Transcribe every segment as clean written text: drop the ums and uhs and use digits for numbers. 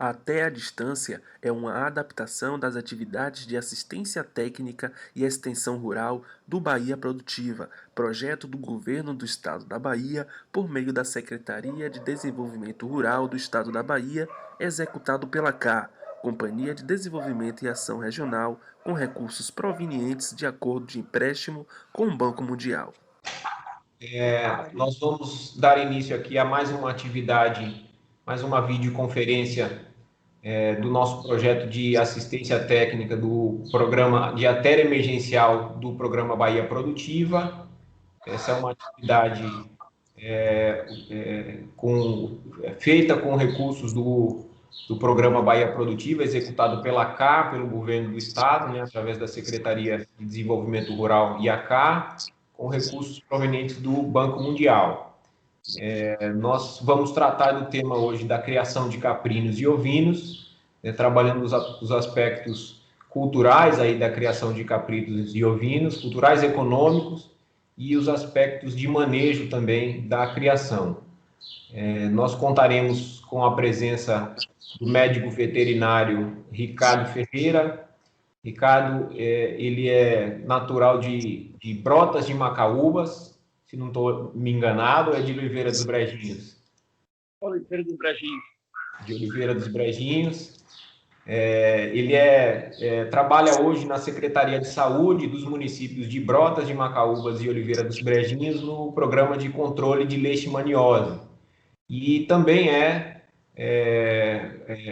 Até a distância é uma adaptação das atividades de assistência técnica e extensão rural do Bahia Produtiva, projeto do Governo do Estado da Bahia por meio da Secretaria de Desenvolvimento Rural do Estado da Bahia, executado pela Companhia de Desenvolvimento e Ação Regional, com recursos provenientes de acordo de empréstimo com o Banco Mundial. Nós vamos dar início aqui a mais uma atividade, mais uma videoconferência do nosso projeto de assistência técnica do programa de artéria emergencial do programa Bahia Produtiva. Essa é uma atividade feita com recursos do programa Bahia Produtiva, executado pela pelo governo do estado, né, através da Secretaria de Desenvolvimento Rural e a com recursos provenientes do Banco Mundial. Nós vamos tratar do tema hoje da criação de caprinos e ovinos, trabalhando os aspectos culturais aí da criação de caprinos e ovinos, culturais, econômicos e os aspectos de manejo também da criação. Nós contaremos com a presença do médico veterinário Ricardo Ferreira. Ricardo, ele é natural de Brotas de Macaúbas, se não estou me enganado, é de Oliveira dos Brejinhos. Oliveira dos Brejinhos. De Oliveira dos Brejinhos. Ele trabalha hoje na Secretaria de Saúde dos municípios de Brotas de Macaúbas e Oliveira dos Brejinhos no programa de controle de leishmaniose. E também é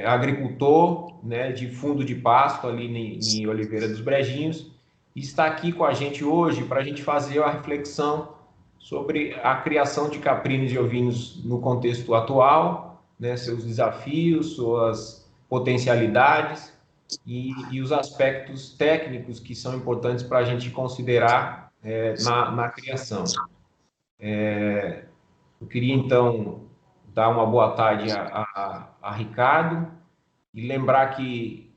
agricultor, né, de fundo de pasto ali em Oliveira dos Brejinhos, e está aqui com a gente hoje para a gente fazer a reflexão sobre a criação de caprinos e ovinos no contexto atual, né, seus desafios, suas potencialidades e os aspectos técnicos que são importantes para a gente considerar na criação. Eu queria, então, dar uma boa tarde a Ricardo e lembrar que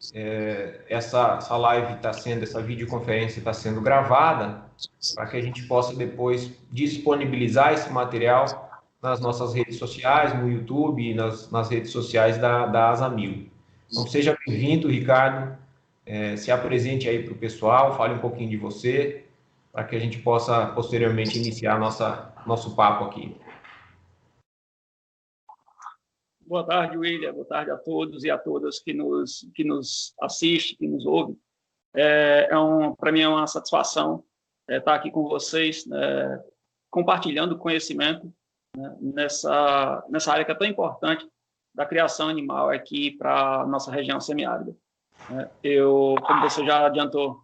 essa live essa videoconferência está sendo gravada para que a gente possa depois disponibilizar esse material nas nossas redes sociais, no YouTube e nas redes sociais da Asamil. Então, seja bem-vindo, Ricardo, se apresente aí para o pessoal, fale um pouquinho de você, para que a gente possa posteriormente iniciar nosso papo aqui. Boa tarde, William. Boa tarde a todos e a todas que nos assistem, que nos ouvem. Para mim é uma satisfação estar aqui com vocês, compartilhando conhecimento, né, nessa área que é tão importante da criação animal aqui para a nossa região semiárida. Como você já adiantou,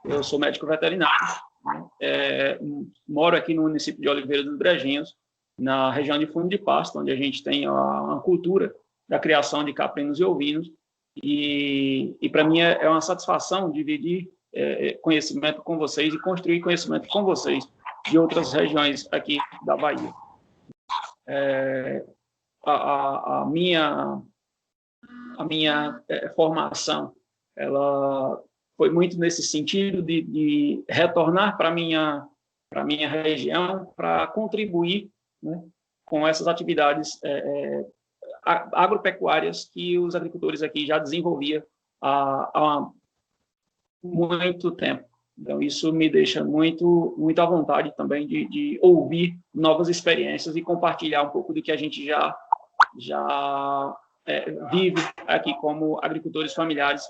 eu sou médico veterinário, né, moro aqui no município de Oliveira dos Brejinhos, na região de fundo de pasto, onde a gente tem uma cultura da criação de caprinos e ovinos, e para mim é uma satisfação dividir conhecimento com vocês e construir conhecimento com vocês de outras regiões aqui da Bahia. A minha formação, ela foi muito nesse sentido de retornar para minha região, para contribuir, né, com essas atividades agropecuárias que os agricultores aqui já desenvolviam há muito tempo. Então, isso me deixa muito à vontade também de ouvir novas experiências e compartilhar um pouco do que a gente já vive aqui como agricultores familiares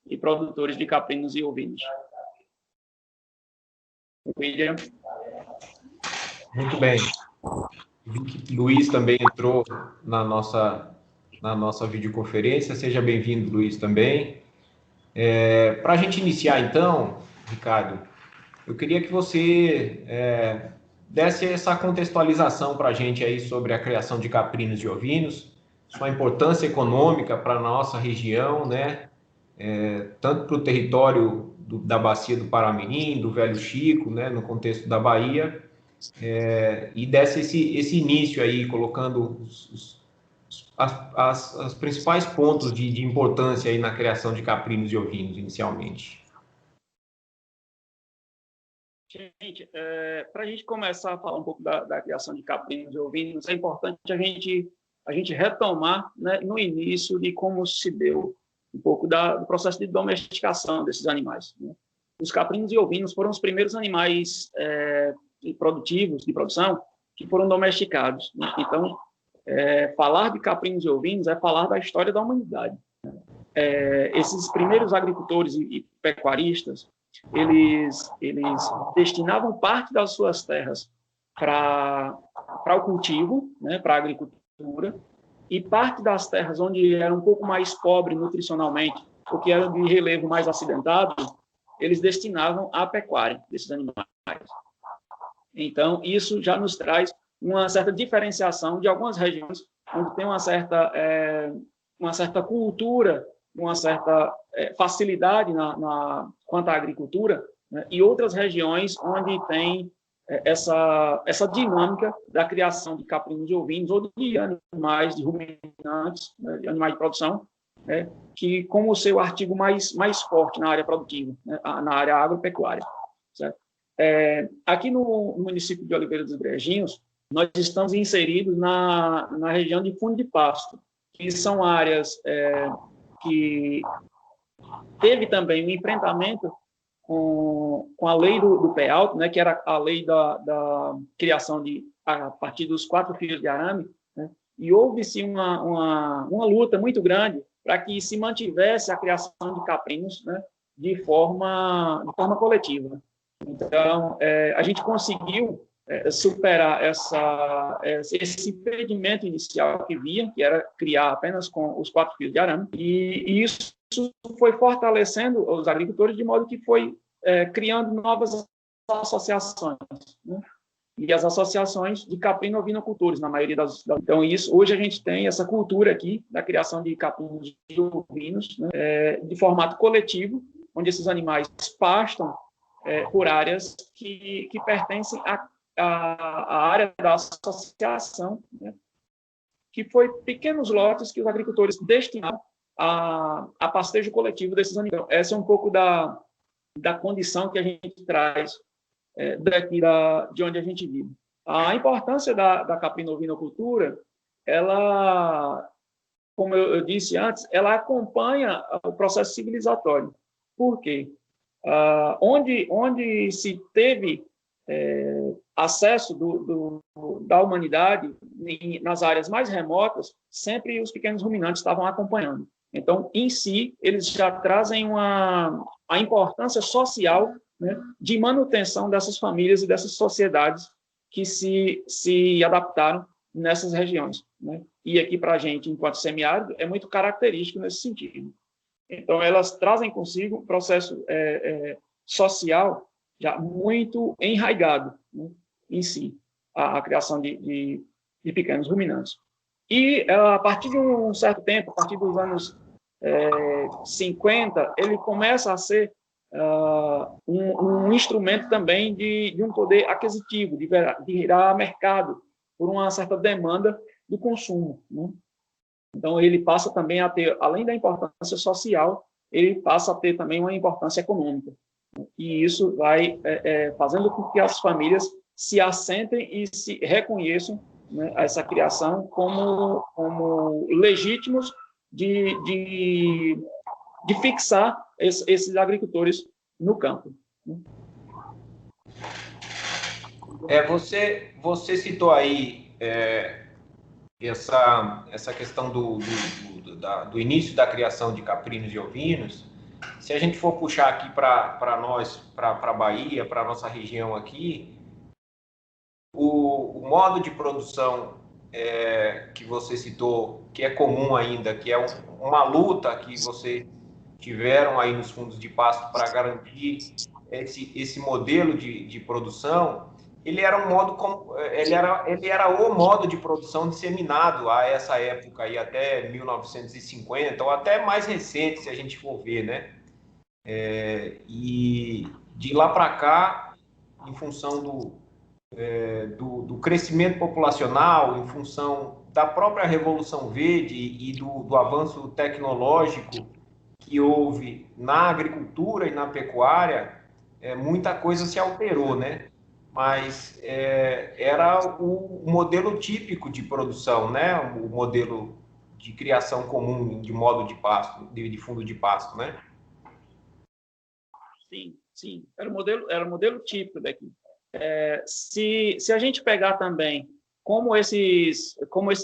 e produtores de caprinos e ovinos. William. Muito bem. Vi que Luiz também entrou na nossa videoconferência. Seja bem-vindo, Luiz, também. Para a gente iniciar, então, Ricardo, eu queria que você desse essa contextualização para a gente aí sobre a criação de caprinos e ovinos, sua importância econômica para a nossa região, né? Tanto para o território da Bacia do Paramirim, do Velho Chico, né, no contexto da Bahia, e desse esse início aí, colocando as principais pontos de importância aí na criação de caprinos e ovinos, inicialmente. Gente, para a gente começar a falar um pouco da criação de caprinos e ovinos, é importante a gente a gente retomar, né, no início de como se deu um pouco do processo de domesticação desses animais, né? Os caprinos e ovinos foram os primeiros animais produtivos, de produção, que foram domesticados, né? Então, falar de caprinos e ovinos é falar da história da humanidade. Esses primeiros agricultores e pecuaristas, eles destinavam parte das suas terras para o cultivo, né, para a agricultura, e parte das terras onde era um pouco mais pobre nutricionalmente, ou que era de relevo mais acidentado, eles destinavam à pecuária desses animais. Então, isso já nos traz uma certa diferenciação de algumas regiões onde tem uma certa cultura, uma certa facilidade quanto à agricultura, né, e outras regiões onde tem essa dinâmica da criação de caprinos e ovinos ou de animais, de ruminantes, né, de animais de produção, né, que como o seu artigo mais forte na área produtiva, né, na área agropecuária. Certo? Aqui no município de Oliveira dos Brejinhos, nós estamos inseridos na região de fundo de pasto, que são áreas que teve também um enfrentamento com a lei do pé alto, né, que era a lei da criação a partir dos 4 fios de arame, né, e houve-se uma luta muito grande para que se mantivesse a criação de caprinos, né, de forma coletiva. Então, a gente conseguiu superar esse impedimento inicial que havia, que era criar apenas com os 4 fios de arame, e isso foi fortalecendo os agricultores de modo que foi criando novas associações, né? E as associações de caprino-ovinocultores, na maioria das... Então, hoje a gente tem essa cultura aqui da criação de caprinos e ovinos, né, de formato coletivo, onde esses animais pastam por áreas que pertencem à área da associação, né, que foi pequenos lotes que os agricultores destinaram a pastejo coletivo desses animais. Então, essa é um pouco da condição que a gente traz daqui de onde a gente vive. A importância da caprino-ovinocultura, ela, como eu disse antes, ela acompanha o processo civilizatório. Por quê? Onde se teve acesso da humanidade nas áreas mais remotas, sempre os pequenos ruminantes estavam acompanhando. Então, em si, eles já trazem a importância social, né, de manutenção dessas famílias e dessas sociedades que se adaptaram nessas regiões, né? E aqui, para a gente, enquanto semiárido, é muito característico nesse sentido. Então, elas trazem consigo um processo social já muito enraizado, né, em si, a criação de pequenos ruminantes. E, a partir de um certo tempo, a partir dos anos 50, ele começa a ser um instrumento também de um poder aquisitivo, de virar mercado por uma certa demanda do consumo, né? Então, ele passa também a ter, além da importância social, ele passa a ter também uma importância econômica. E isso vai fazendo com que as famílias se assentem e se reconheçam, né, essa criação como legítimos de fixar esses agricultores no campo. Você citou aí essa questão do início da criação de caprinos e ovinos. Se a gente for puxar aqui para nós, para a Bahia, para a nossa região aqui, o modo de produção que você citou, que é comum ainda, que é uma luta que vocês tiveram aí nos fundos de pasto para garantir esse modelo de produção, ele era o modo de produção disseminado a essa época aí, até 1950, ou até mais recente, se a gente for ver, né? E de lá para cá, em função do crescimento populacional, em função da própria Revolução Verde e do avanço tecnológico que houve na agricultura e na pecuária, muita coisa se alterou, né? mas era o modelo típico de produção, né? O modelo de criação comum de modo de pasto, de fundo de pasto, né? Sim, sim. Era o modelo típico daqui. Se a gente pegar também como esses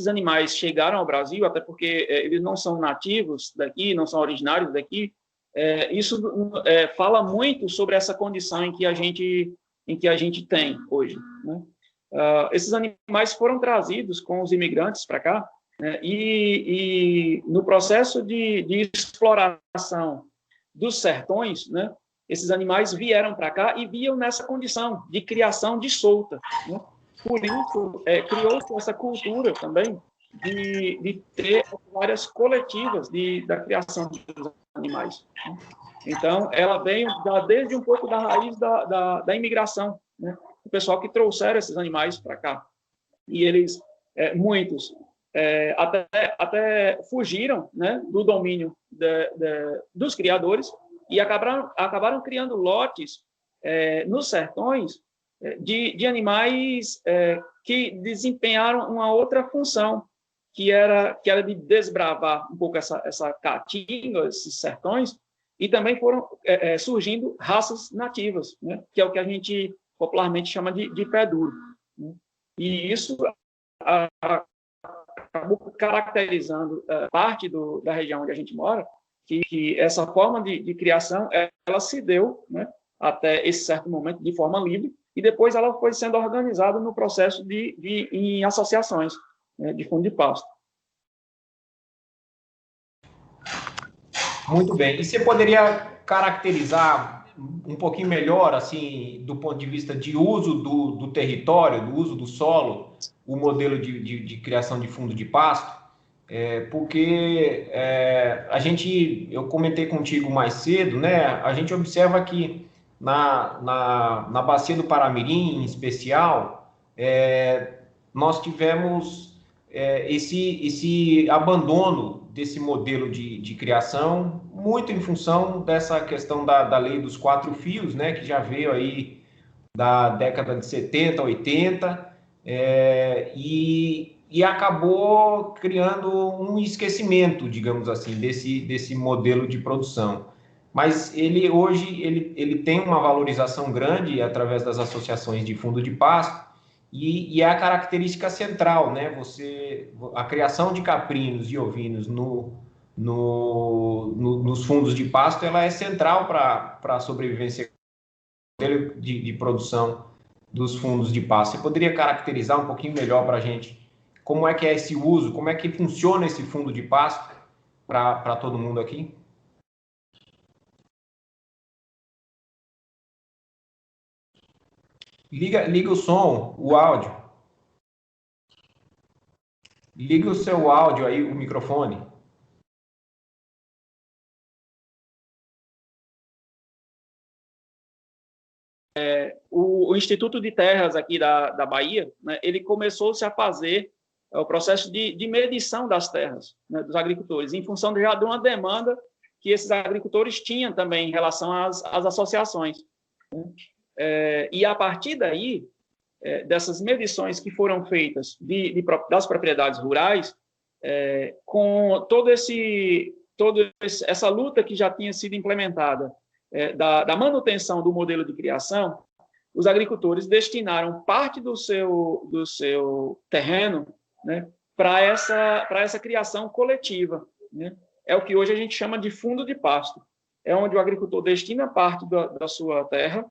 animais chegaram ao Brasil, até porque eles não são nativos daqui, não são originários daqui, isso fala muito sobre essa condição em que a gente tem hoje, né? Esses animais foram trazidos com os imigrantes para cá, né? E no processo de exploração dos sertões, né? Esses animais vieram para cá e viam nessa condição de criação de solta, né? Por isso, criou-se essa cultura também de ter áreas coletivas da criação dos animais, né? Então, ela veio desde um pouco da raiz da imigração, né? O pessoal que trouxeram esses animais para cá. E eles, muitos, até fugiram, né, do domínio dos criadores e acabaram criando lotes nos sertões de animais que desempenharam uma outra função, que era de desbravar um pouco essa caatinga, esses sertões, e também foram surgindo raças nativas, né, que é o que a gente popularmente chama de pé duro, né? E isso acabou caracterizando parte da região onde a gente mora, que essa forma de criação ela se deu, né, até esse certo momento de forma livre, e depois ela foi sendo organizada no processo em associações, né, de fundo de pasto. Muito bem. E você poderia caracterizar um pouquinho melhor, assim, do ponto de vista de uso do território, do uso do solo, o modelo de criação de fundo de pasto? Porque eu comentei contigo mais cedo, né? A gente observa que na bacia do Paramirim, em especial, nós tivemos esse abandono desse modelo de criação, muito em função dessa questão da lei dos 4 fios, né? Que já veio aí da década de 70, 80, e acabou criando um esquecimento, digamos assim, desse modelo de produção. Mas hoje ele tem uma valorização grande através das associações de fundo de pasto, e é a característica central, né? A criação de caprinos e ovinos nos fundos de pasto, ela é central para a sobrevivência de produção dos fundos de pasto. Você poderia caracterizar um pouquinho melhor para a gente como é que é esse uso, como é que funciona esse fundo de pasto para todo mundo aqui? Liga o som, o áudio. Liga o seu áudio aí, o microfone. O Instituto de Terras aqui da Bahia, né, ele começou-se a fazer o processo de medição das terras, né, dos agricultores, em função de uma demanda que esses agricultores tinham também em relação às associações, né? E a partir daí, dessas medições que foram feitas das propriedades rurais, com toda essa luta que já tinha sido implementada, da manutenção do modelo de criação, os agricultores destinaram parte do seu terreno, né, para essa criação coletiva, né? É o que hoje a gente chama de fundo de pasto. É onde o agricultor destina parte da sua terra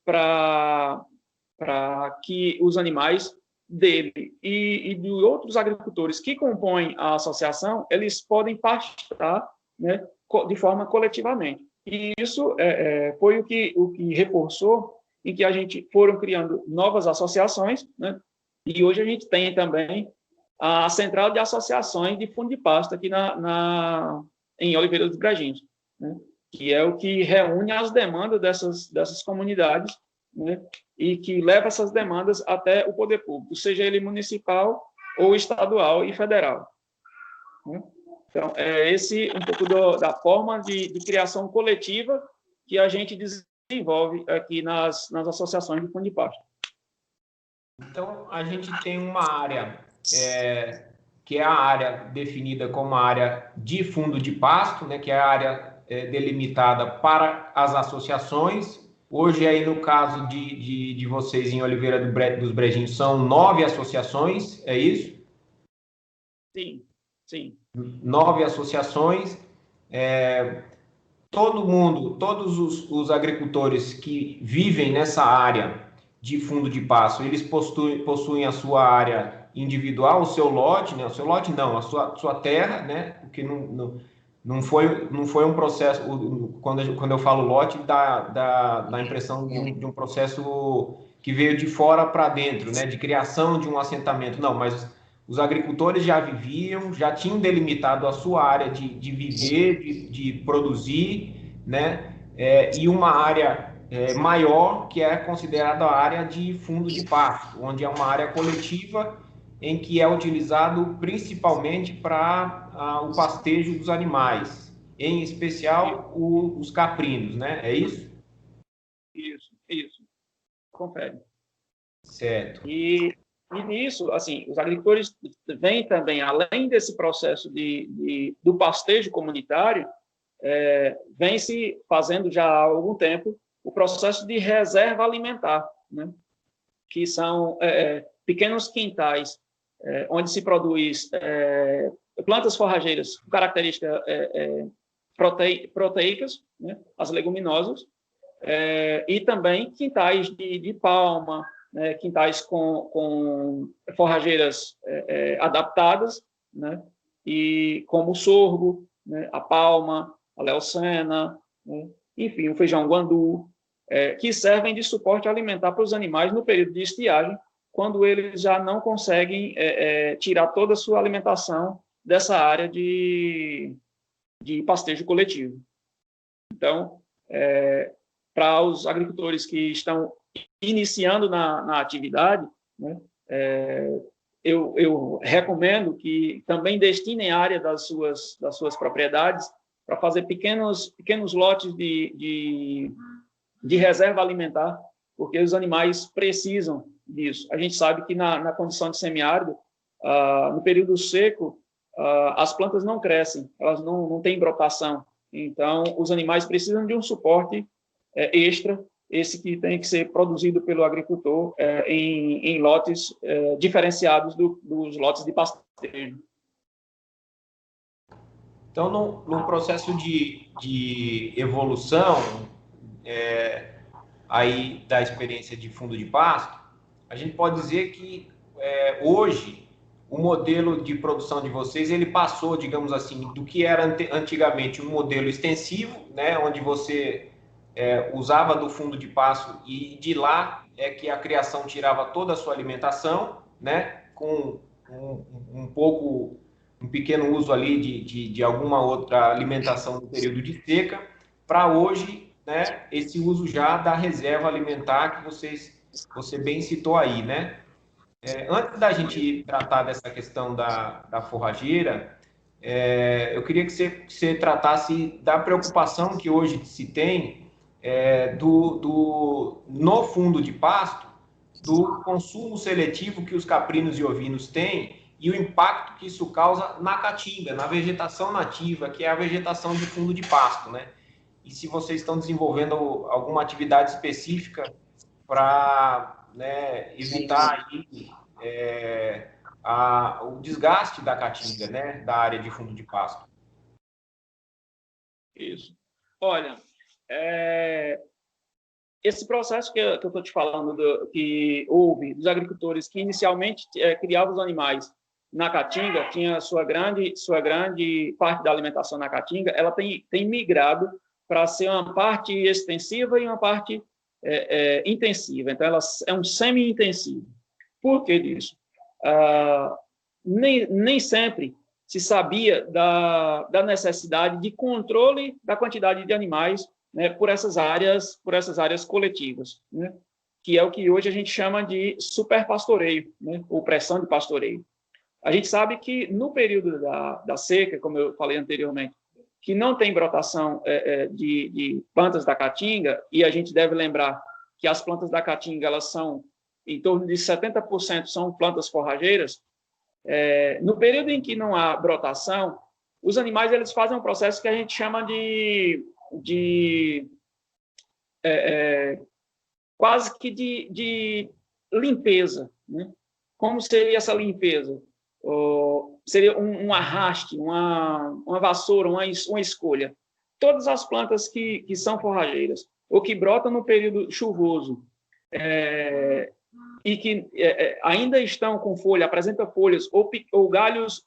para que os animais dele e de outros agricultores que compõem a associação, eles podem pastar, né, de forma coletivamente. E isso foi o que reforçou em que a gente foram criando novas associações, né? E hoje a gente tem também a Central de Associações de Fundo de Pasto aqui em Oliveira dos Brejinhos, né? Que é o que reúne as demandas dessas comunidades, né? E que leva essas demandas até o poder público, seja ele municipal ou estadual e federal, né? Então, esse um pouco da forma de criação coletiva que a gente desenvolve aqui nas associações de fundo de pasto. Então, a gente tem uma área que é a área definida como a área de fundo de pasto, né, que é a área delimitada para as associações. Hoje, aí no caso de vocês em Oliveira dos Brejinhos, são 9 associações, é isso? Sim, sim. 9 associações. Todo mundo, todos os agricultores que vivem nessa área de fundo de pasto, eles possuem a sua área individual, o seu lote, né? O seu lote não, a sua terra, né? Porque não foi um processo, quando eu falo lote, dá impressão de um processo que veio de fora para dentro, né? De criação de um assentamento. Não, mas os agricultores já viviam, já tinham delimitado a sua área de viver, de produzir, né? E uma área maior, que é considerada a área de fundo de pasto, onde é uma área coletiva em que é utilizado principalmente para o pastejo dos animais, em especial os caprinos, né? É isso? Isso. Confere. Certo. E nisso, assim, os agricultores vêm também, além desse processo do pastejo comunitário, vem se fazendo já há algum tempo o processo de reserva alimentar, né? Que são pequenos quintais onde se produz plantas forrageiras com características proteicas, né? As leguminosas, e também quintais de palma, né? Quintais com forrageiras adaptadas, né? E como o sorgo, né? A palma, a leucena, né? Enfim, o feijão guandu, que servem de suporte alimentar para os animais no período de estiagem, quando eles já não conseguem tirar toda a sua alimentação dessa área de pastejo coletivo. Então, para os agricultores que estão iniciando na atividade, né, eu recomendo que também destinem área das suas propriedades para fazer pequenos lotes de reserva alimentar, porque os animais precisam disso. A gente sabe que na condição de semiárido, no período seco, as plantas não crescem, elas não têm brotação. Então, os animais precisam de um suporte extra, esse que tem que ser produzido pelo agricultor em lotes diferenciados dos lotes de pastejo. Então, no processo de evolução aí da experiência de fundo de pasto, a gente pode dizer que hoje o modelo de produção de vocês ele passou, digamos assim, do que era antigamente um modelo extensivo, né, onde você usava do fundo de pasto e de lá é que a criação tirava toda a sua alimentação, né, com um pequeno uso ali de alguma outra alimentação no período de seca, para hoje, né, esse uso já da reserva alimentar que você bem citou aí, né? Antes da gente tratar dessa questão da forrageira, eu queria que você tratasse da preocupação que hoje se tem no fundo de pasto, do consumo seletivo que os caprinos e ovinos têm e o impacto que isso causa na caatinga, na vegetação nativa, que é a vegetação de fundo de pasto, né? E se vocês estão desenvolvendo alguma atividade específica para, né, evitar aí, o desgaste da caatinga, né, da área de fundo de pasto. Isso. Olha, esse processo que eu estou te falando, que houve dos agricultores que inicialmente criavam os animais na caatinga, tinha sua grande parte da alimentação na caatinga, ela tem migrado para ser uma parte extensiva e uma parte intensiva. Então, ela é um semi-intensivo. Por que disso? Nem sempre se sabia da necessidade de controle da quantidade de animais, né, por essas áreas coletivas, né, que é o que hoje a gente chama de superpastoreio, né, ou pressão de pastoreio. A gente sabe que no período da seca, como eu falei anteriormente, que não tem brotação de plantas da caatinga, e a gente deve lembrar que as plantas da caatinga elas são em torno de 70% são plantas forrageiras, no período em que não há brotação, os animais eles fazem um processo que a gente chama de quase que de limpeza, né? Como seria essa limpeza? Seria um arraste, uma vassoura, uma escolha. Todas as plantas que são forrageiras ou que brotam no período chuvoso e que ainda estão com folha, apresentam folhas ou galhos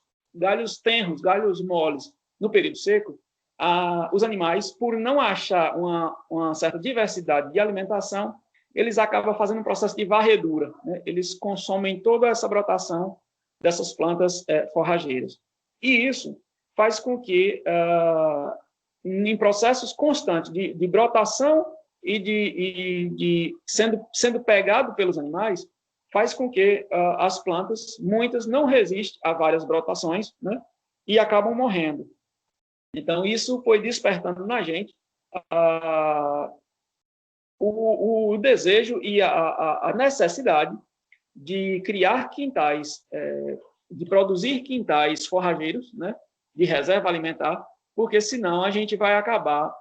tenros, galhos moles no período seco, os animais, por não achar uma certa diversidade de alimentação, eles acabam fazendo um processo de varredura, né? Eles consomem toda essa brotação dessas plantas forrageiras. E isso faz com que, em processos constantes de brotação e de sendo pegado pelos animais, faz com que as plantas, muitas, não resistem a várias brotações, né? E acabam morrendo. Então, isso foi despertando na gente o desejo e a necessidade de criar quintais, de produzir quintais forrageiros, né, de reserva alimentar, porque senão a gente vai acabar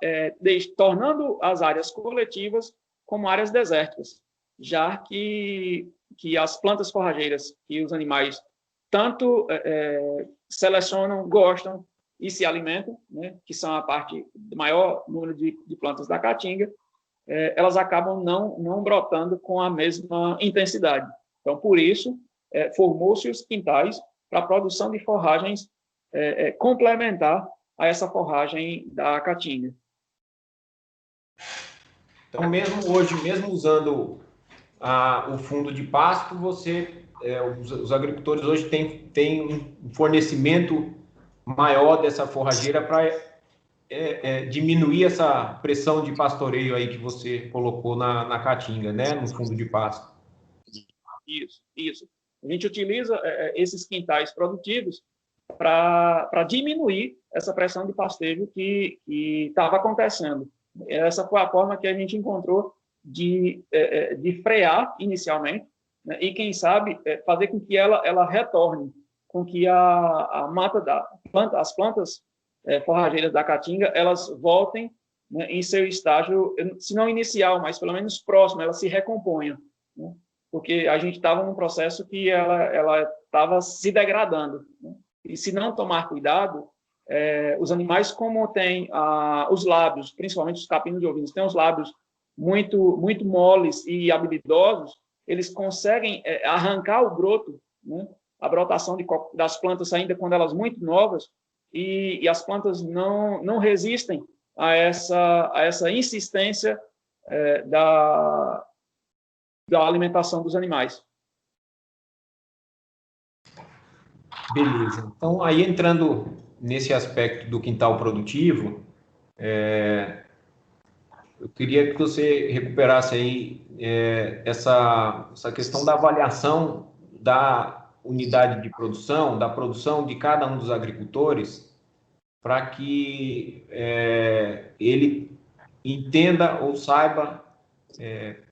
tornando as áreas coletivas como áreas desérticas, já que as plantas forrageiras que os animais tanto selecionam, gostam e se alimentam, né, que são a parte do maior número de plantas da Caatinga, elas acabam não brotando com a mesma intensidade. Então, por isso, formou-se os quintais para a produção de forragens complementar a essa forragem da Caatinga. Então, mesmo hoje, mesmo usando o fundo de pasto, os agricultores hoje têm um fornecimento maior dessa forrageira para diminuir essa pressão de pastoreio aí que você colocou na Caatinga, né, no fundo de pasto. Isso. A gente utiliza esses quintais produtivos para diminuir essa pressão de pastejo que estava acontecendo. Essa foi a forma que a gente encontrou de frear inicialmente, né, e, quem sabe, fazer com que ela retorne, com que a mata as plantas forrageiras da Caatinga, elas voltem, né, em seu estágio, se não inicial, mas pelo menos próximo, elas se recomponham, né, porque a gente estava num processo que ela estava se degradando, né, e se não tomar cuidado, os animais, como têm os lábios, principalmente os capinos de ovinos, têm os lábios muito, muito moles e habilidosos, eles conseguem arrancar o broto, né, a brotação das plantas ainda quando elas muito novas, e as plantas não resistem a essa insistência da alimentação dos animais. Beleza. Então, aí entrando nesse aspecto do quintal produtivo, eu queria que você recuperasse aí essa questão da avaliação da unidade de produção, da produção de cada um dos agricultores, para que ele entenda ou saiba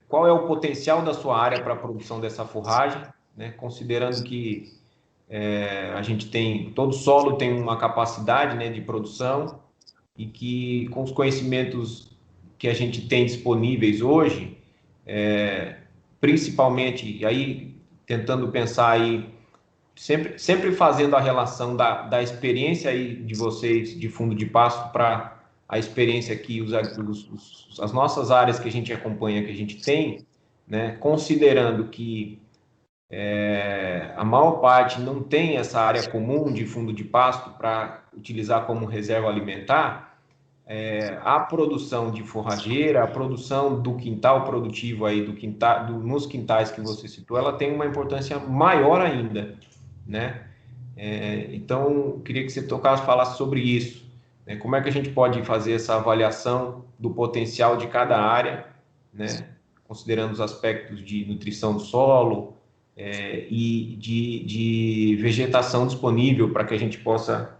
qual é o potencial da sua área para a produção dessa forragem, né? Considerando que a gente todo solo tem uma capacidade, né, de produção, e que com os conhecimentos que a gente tem disponíveis hoje, principalmente, aí tentando pensar aí, sempre fazendo a relação da experiência aí de vocês de fundo de pasto para a experiência que as nossas áreas que a gente acompanha, que a gente tem, né, considerando que a maior parte não tem essa área comum de fundo de pasto para utilizar como reserva alimentar, a produção de forrageira, a produção do quintal produtivo aí, nos quintais que você citou, ela tem uma importância maior ainda, né? Então, queria que você falasse sobre isso, né? Como é que a gente pode fazer essa avaliação do potencial de cada área, né? Considerando os aspectos de nutrição do solo, e de vegetação disponível para que a gente possa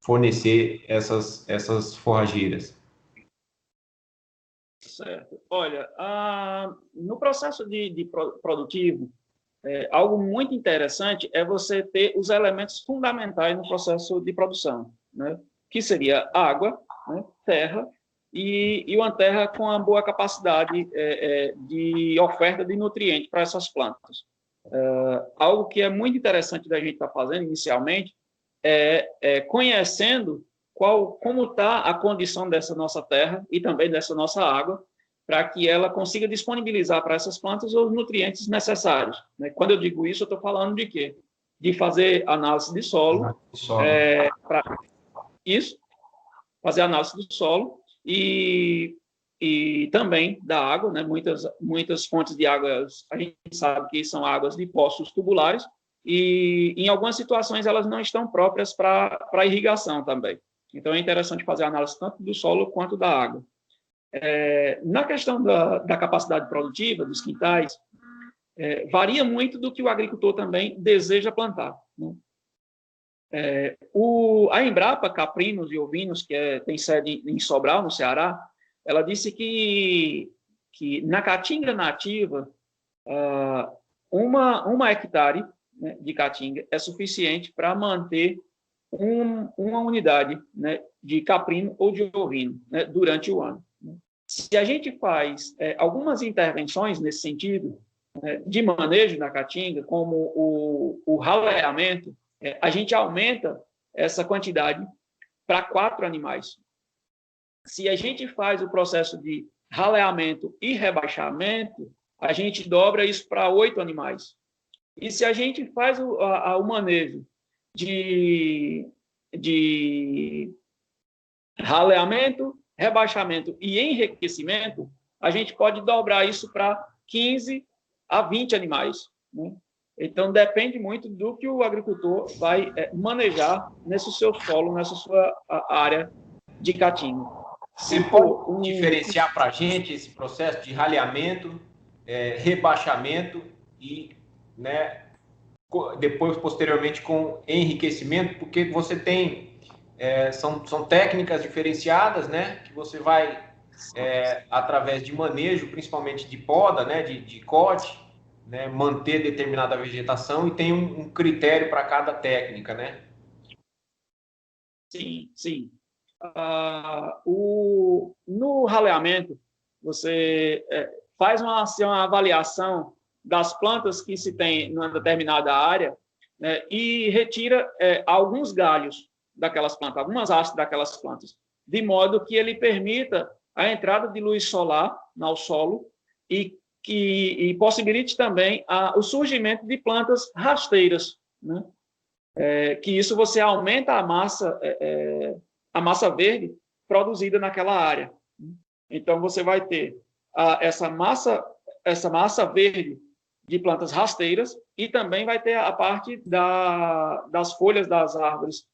fornecer essas forrageiras. Certo. Olha, no processo produtivo, algo muito interessante é você ter os elementos fundamentais no processo de produção, né? Que seria água, né? Terra, e uma terra com uma boa capacidade de oferta de nutrientes para essas plantas. Algo que é muito interessante da gente estar fazendo inicialmente conhecendo como está a condição dessa nossa terra e também dessa nossa água, para que ela consiga disponibilizar para essas plantas os nutrientes necessários, né? Quando eu digo isso, eu estou falando de quê? De fazer análise de solo, para isso, fazer análise do solo e também da água, né? Muitas fontes de águas, a gente sabe que são águas de poços tubulares, e em algumas situações elas não estão próprias para irrigação também. Então é interessante fazer análise tanto do solo quanto da água. Na questão da capacidade produtiva dos quintais, varia muito do que o agricultor também deseja plantar, né? A Embrapa Caprinos e Ovinos, que tem sede em Sobral, no Ceará, ela disse que na caatinga nativa, uma hectare, né, de caatinga é suficiente para manter uma unidade, né, de caprino ou de ovino, né, durante o ano. Se a gente faz algumas intervenções nesse sentido, de manejo na caatinga, como o raleamento, a gente aumenta essa quantidade para 4 animais. Se a gente faz o processo de raleamento e rebaixamento, a gente dobra isso para 8 animais. E se a gente faz o manejo de raleamento, rebaixamento e enriquecimento, a gente pode dobrar isso para 15 a 20 animais, né? Então, depende muito do que o agricultor vai manejar nesse seu solo, nessa sua área de caatinga. Você pode diferenciar para a gente esse processo de raleamento, rebaixamento e, né, depois, posteriormente, com enriquecimento, porque você tem, são técnicas diferenciadas, né, que você vai, através de manejo, principalmente de poda, né, de corte, né, manter determinada vegetação, e tem um critério para cada técnica, né? Sim, sim. No raleamento, você faz uma avaliação das plantas que se tem numa determinada área, né, e retira alguns galhos daquelas plantas, algumas hastes daquelas plantas, de modo que ele permita a entrada de luz solar ao solo e possibilite também o surgimento de plantas rasteiras, né? Que isso você aumenta a massa verde produzida naquela área. Então, você vai ter essa massa verde de plantas rasteiras e também vai ter a parte das folhas das árvores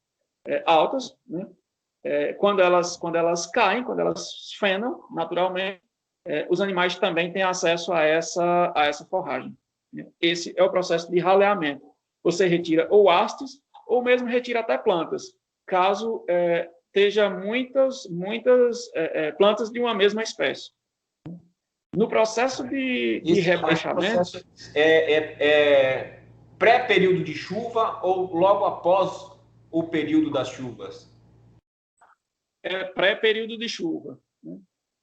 altas, né? Quando elas caem, quando elas fenam naturalmente, os animais também têm acesso a essa forragem, né? Esse é o processo de raleamento. Você retira ou hastes, ou mesmo retira até plantas, caso esteja muitas plantas de uma mesma espécie. No processo de rebaixamento... Esse processo é pré-período de chuva ou logo após o período das chuvas? É pré-período de chuva, né?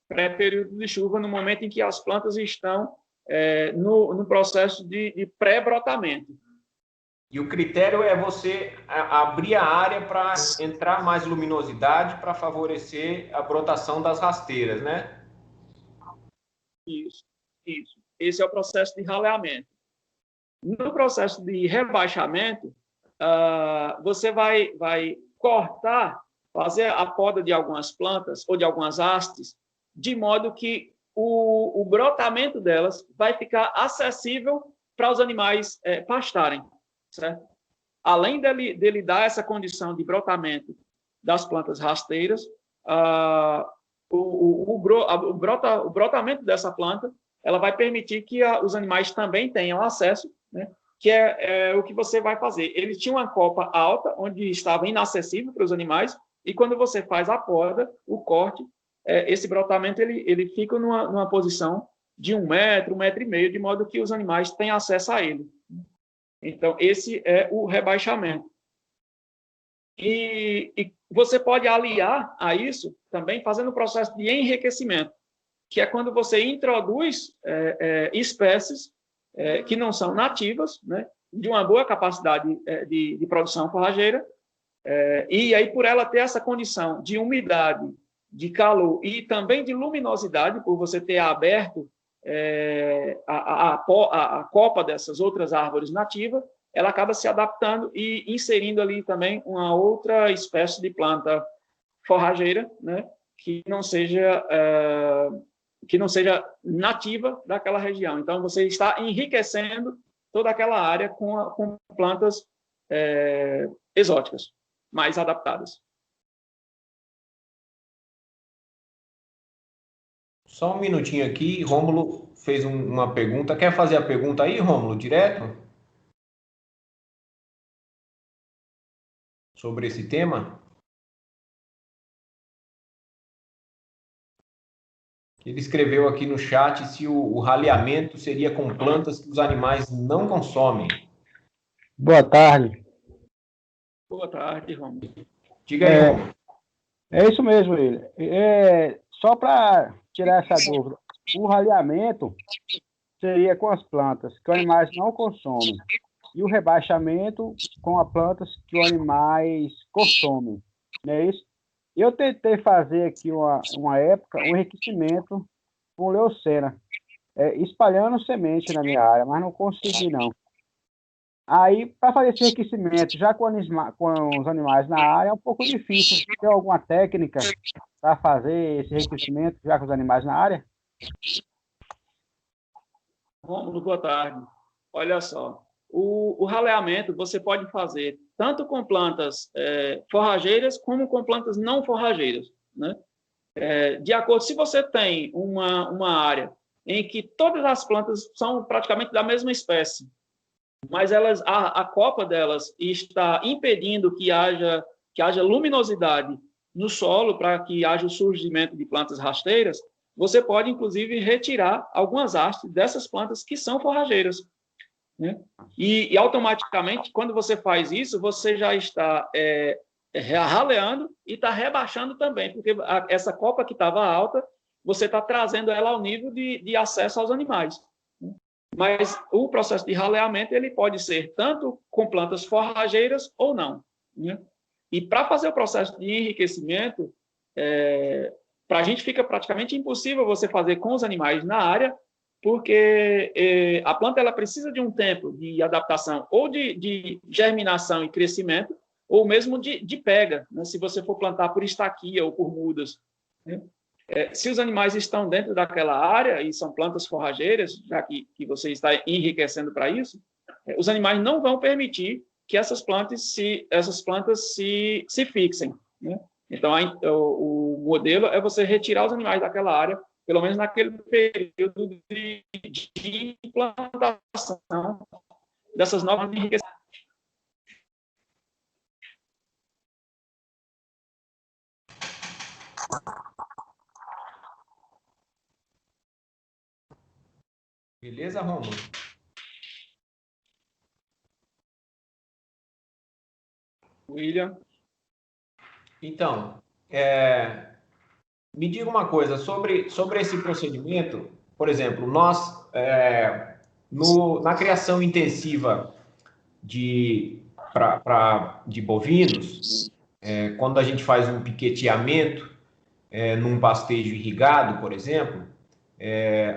Pré-período de chuva, no momento em que as plantas estão no processo de pré-brotamento. E o critério é você abrir a área para entrar mais luminosidade, para favorecer a brotação das rasteiras, né? Isso. Esse é o processo de raleamento. No processo de rebaixamento, você vai cortar, fazer a poda de algumas plantas ou de algumas hastes, de modo que o brotamento delas vai ficar acessível para os animais pastarem, certo? Além dele dar essa condição de brotamento das plantas rasteiras, o brotamento dessa planta, ela vai permitir que os animais também tenham acesso, né? Que é o que você vai fazer. Ele tinha uma copa alta, onde estava inacessível para os animais, e quando você faz a poda, o corte, esse brotamento ele fica numa posição de 1 metro e meio, de modo que os animais têm acesso a ele. Então, esse é o rebaixamento. E você pode aliar a isso também fazendo o processo de enriquecimento, que é quando você introduz espécies que não são nativas, né, de uma boa capacidade de produção forrageira, e aí, por ela ter essa condição de umidade, de calor e também de luminosidade, por você ter aberto a copa dessas outras árvores nativas, ela acaba se adaptando e inserindo ali também uma outra espécie de planta forrageira, né, que não seja nativa daquela região. Então, você está enriquecendo toda aquela área com plantas exóticas, mais adaptadas. Só um minutinho aqui, Rômulo fez uma pergunta. Quer fazer a pergunta aí, Rômulo, direto? Sobre esse tema? Ele escreveu aqui no chat se o raleamento seria com plantas que os animais não consomem. Boa tarde. Boa tarde, Romulo. Diga aí, Rômulo. É isso mesmo, ele. Só para tirar essa dúvida, o raleamento seria com as plantas que os animais não consomem e o rebaixamento com as plantas que os animais consomem, não é isso? Eu tentei fazer aqui uma época um enriquecimento com leucena, espalhando semente na minha área, mas não consegui não. Aí, para fazer esse enriquecimento já com os animais na área é um pouco difícil. Tem alguma técnica para fazer esse enriquecimento já com os animais na área? Rômulo, boa tarde. Olha só, o raleamento você pode fazer tanto com plantas forrageiras como com plantas não forrageiras, né? De acordo, se você tem uma área em que todas as plantas são praticamente da mesma espécie, mas a copa delas está impedindo que haja luminosidade no solo para que haja o surgimento de plantas rasteiras, você pode, inclusive, retirar algumas hastes dessas plantas que são forrageiras, né? E automaticamente, quando você faz isso, você já está raleando e está rebaixando também, porque essa copa que estava alta, você está trazendo ela ao nível de acesso aos animais. Mas o processo de raleamento ele pode ser tanto com plantas forrageiras ou não, né? E para fazer o processo de enriquecimento, para a gente fica praticamente impossível você fazer com os animais na área, porque a planta ela precisa de um tempo de adaptação ou de germinação e crescimento, ou mesmo de pega, né? Se você for plantar por estaquia ou por mudas, né? Se os animais estão dentro daquela área e são plantas forrageiras, já que você está enriquecendo para isso, os animais não vão permitir que essas plantas se fixem, né? Então, o modelo é você retirar os animais daquela área, pelo menos naquele período de implantação dessas novas enriquecimentos. Beleza, Rômulo? William? Então, me diga uma coisa sobre esse procedimento. Por exemplo, nós, na criação intensiva de bovinos, quando a gente faz um piqueteamento num pastejo irrigado, por exemplo,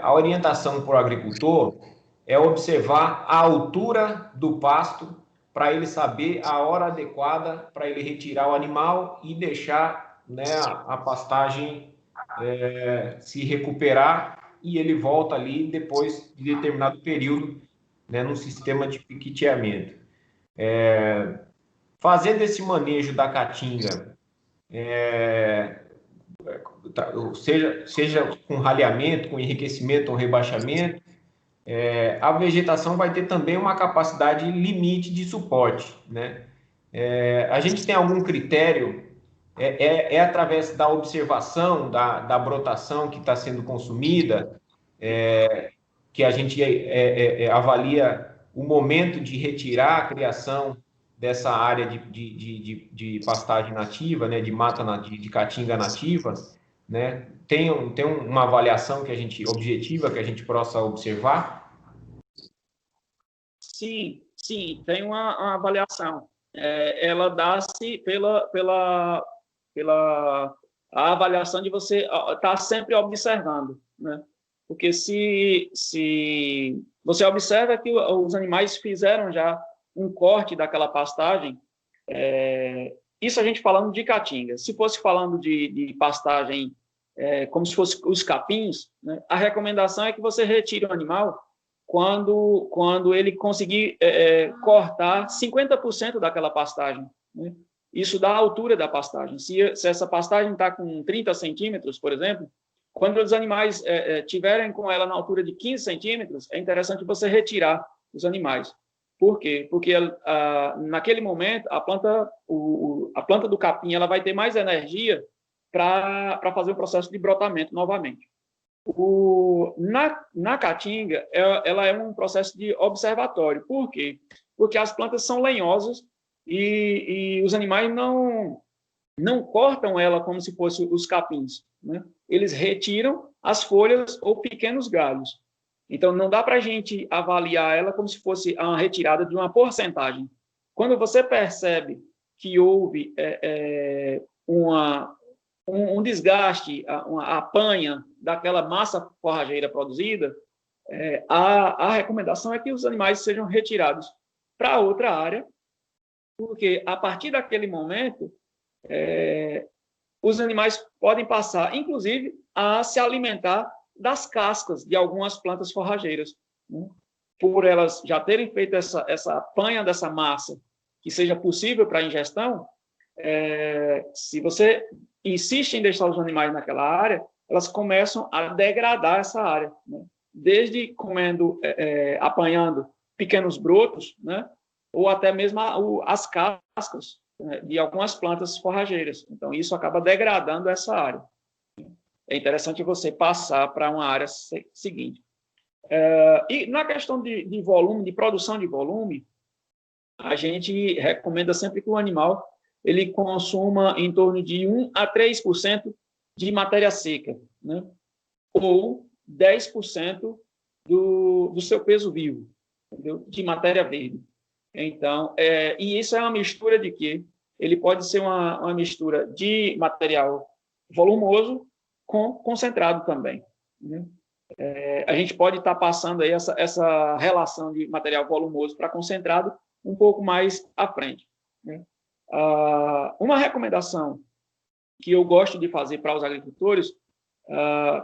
a orientação para o agricultor é observar a altura do pasto para ele saber a hora adequada para ele retirar o animal e deixar, né, a pastagem se recuperar e ele volta ali depois de determinado período, né, no sistema de piqueteamento. Fazendo esse manejo da caatinga, seja com raleamento, com enriquecimento ou rebaixamento, a vegetação vai ter também uma capacidade limite de suporte, né? A gente tem algum critério É através da observação da brotação que está sendo consumida, que a gente avalia o momento de retirar a criação dessa área de pastagem nativa, né, de mata de caatinga nativa, né? Tem uma avaliação que a gente objetiva que a gente possa observar? Sim, sim, tem uma avaliação. Ela dá-se pela a avaliação de você estar sempre observando, né? Porque se você observa que os animais fizeram já um corte daquela pastagem, isso a gente falando de caatinga. Se fosse falando de pastagem como se fosse os capins, né, a recomendação é que você retire o animal quando ele conseguir cortar 50% daquela pastagem, né? Isso dá a altura da pastagem. Se essa pastagem está com 30 centímetros, por exemplo, quando os animais tiverem com ela na altura de 15 centímetros, é interessante você retirar os animais. Por quê? Porque naquele momento, a planta do capim ela vai ter mais energia para fazer o processo de brotamento novamente. Na caatinga, ela é um processo de observatório. Por quê? Porque as plantas são lenhosas e os animais não cortam ela como se fossem os capins, né? Eles retiram as folhas ou pequenos galhos. Então, não dá para a gente avaliar ela como se fosse uma retirada de uma porcentagem. Quando você percebe que houve um desgaste, uma apanha daquela massa forrageira produzida, a recomendação é que os animais sejam retirados para outra área, porque a partir daquele momento, os animais podem passar, inclusive, a se alimentar das cascas de algumas plantas forrageiras, né? Por elas já terem feito essa apanha dessa massa que seja possível para a ingestão, se você insiste em deixar os animais naquela área, elas começam a degradar essa área, né? Desde comendo, apanhando pequenos brotos, né? Ou até mesmo as cascas, né, de algumas plantas forrageiras. Então, isso acaba degradando essa área. É interessante você passar para uma área seguinte. E na questão de volume, de produção de volume, a gente recomenda sempre que o animal ele consuma em torno de 1 a 3% de matéria seca, né? Ou 10% do seu peso vivo, entendeu? De matéria verde. Então, e isso é uma mistura de quê? Ele pode ser uma mistura de material volumoso com concentrado também, né? A gente pode estar passando aí essa relação de material volumoso para concentrado um pouco mais à frente, né? Uma recomendação que eu gosto de fazer para os agricultores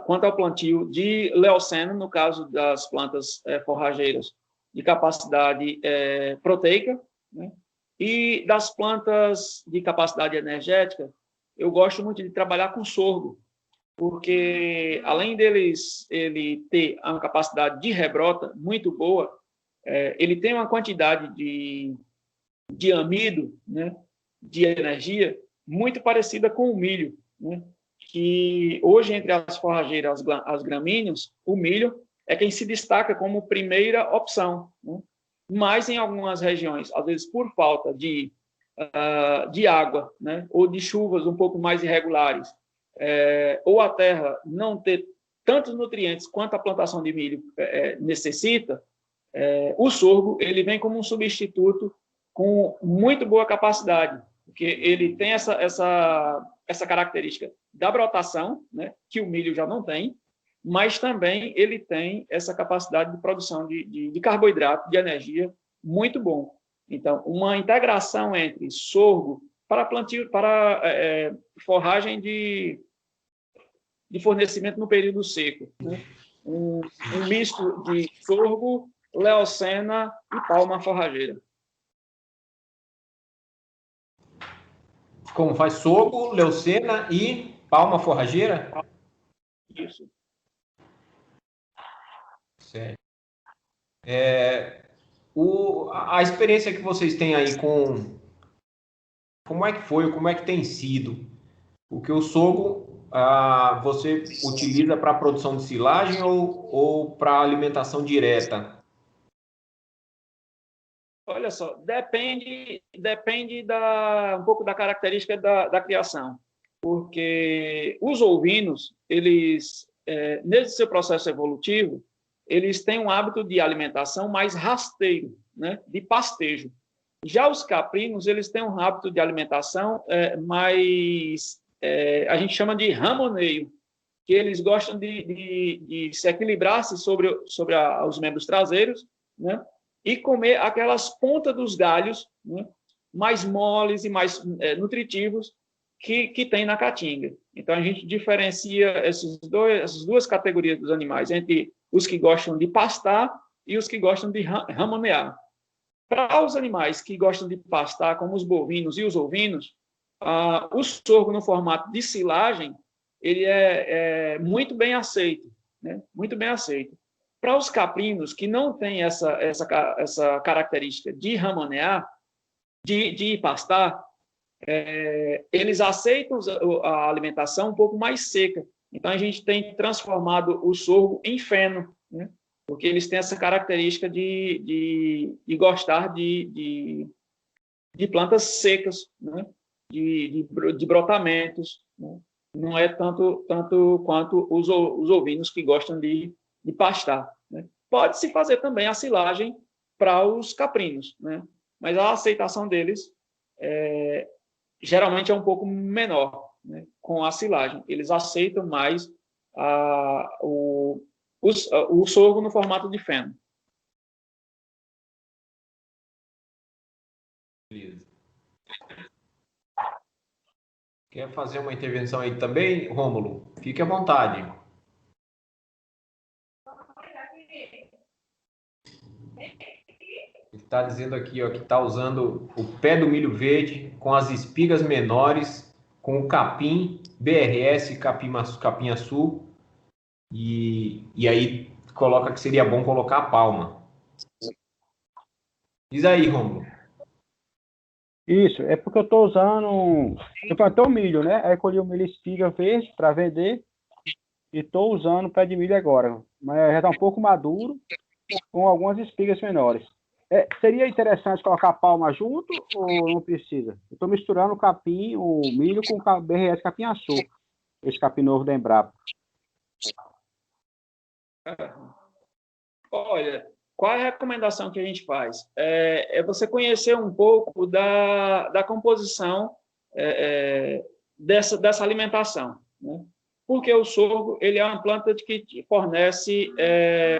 quanto ao plantio de Leucena, no caso das plantas forrageiras de capacidade proteica, né? E das plantas de capacidade energética, eu gosto muito de trabalhar com sorgo, porque além ele ter uma capacidade de rebrota muito boa, ele tem uma quantidade de amido, né, de energia, muito parecida com o milho, né? Que hoje, entre as forrageiras, as gramíneas, o milho é quem se destaca como primeira opção, né? Mas em algumas regiões, às vezes por falta de água, né, ou de chuvas um pouco mais irregulares, ou a terra não ter tantos nutrientes quanto a plantação de milho necessita, o sorgo ele vem como um substituto com muito boa capacidade, porque ele tem essa característica da brotação, né, que o milho já não tem, mas também ele tem essa capacidade de produção de carboidrato, de energia, muito bom. Então, uma integração entre sorgo para plantio, para forragem de fornecimento no período seco, né? Um misto de sorgo, leucena e palma forrageira. Como faz sorgo, leucena e palma forrageira? Isso. Certo. A experiência que vocês têm aí como é que foi, como é que tem sido Porque o sorgo você utiliza para a produção de silagem ou para alimentação direta? Olha só, depende um pouco da característica da criação, porque os ovinos, eles, nesse seu processo evolutivo, eles têm um hábito de alimentação mais rasteiro, né, de pastejo. Já os caprinos, eles têm um hábito de alimentação mais, a gente chama de ramoneio, que eles gostam de se equilibrar-se sobre os membros traseiros, né, e comer aquelas pontas dos galhos, né, mais moles e mais nutritivos que tem na caatinga. Então, a gente diferencia essas duas categorias dos animais, entre os que gostam de pastar e os que gostam de ramonear. Para os animais que gostam de pastar, como os bovinos e os ovinos, o sorgo no formato de silagem, ele é muito bem aceito, né? Muito bem aceito. Para os caprinos, que não têm essa característica de ramonear, de pastar, eles aceitam a alimentação um pouco mais seca. Então, a gente tem transformado o sorgo em feno, né? Porque eles têm essa característica de gostar de plantas secas, né? de brotamentos, né? Não é tanto quanto os ovinos que gostam de pastar, né? Pode-se fazer também a silagem para os caprinos, né? Mas a aceitação deles geralmente é um pouco menor, né, com a silagem. Eles aceitam mais o sorgo no formato de feno. Beleza. Quer fazer uma intervenção aí também, Rômulo? Fique à vontade. Ele está dizendo aqui, ó, que está usando o pé do milho verde com as espigas menores, com o capim, BRS, capim-açu, e aí coloca que seria bom colocar a palma. Diz aí, Rômulo. Isso, é porque eu estou usando. Eu plantei o milho, né? Aí colhi o milho espiga verde para vender e estou usando o pé de milho agora. Mas já está um pouco maduro, com algumas espigas menores. Seria interessante colocar palma junto ou não precisa? Eu estou misturando o capim, o milho com o BRS capim-açu, esse capim novo da Embrapa. Olha, qual é a recomendação que a gente faz? É você conhecer um pouco da composição dessa alimentação, né? Porque o sorgo ele é uma planta que fornece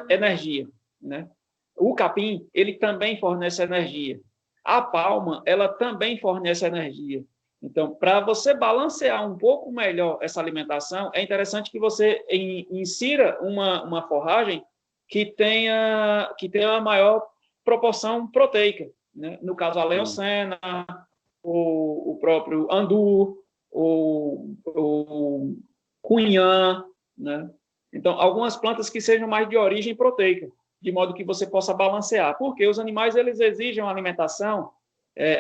energia, né? O capim ele também fornece energia. A palma ela também fornece energia. Então, para você balancear um pouco melhor essa alimentação, é interessante que você insira uma forragem que tenha uma maior proporção proteica, né? No caso, a leucena, o próprio andu, o cunhã, né? Então, algumas plantas que sejam mais de origem proteica, de modo que você possa balancear. Porque os animais eles exigem uma alimentação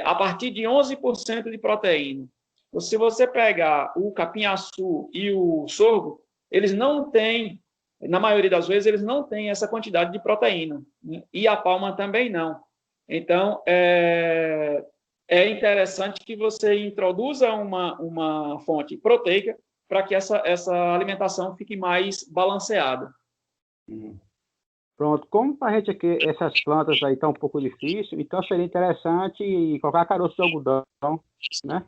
a partir de 11% de proteína. Então, se você pegar o capim-açu e o sorgo, eles não têm, na maioria das vezes, eles não têm essa quantidade de proteína, né? E a palma também não. Então, é interessante que você introduza uma fonte proteica para que essa alimentação fique mais balanceada. Pronto, como para a gente aqui, essas plantas aí estão um pouco difícil, então seria interessante colocar caroço de algodão, né?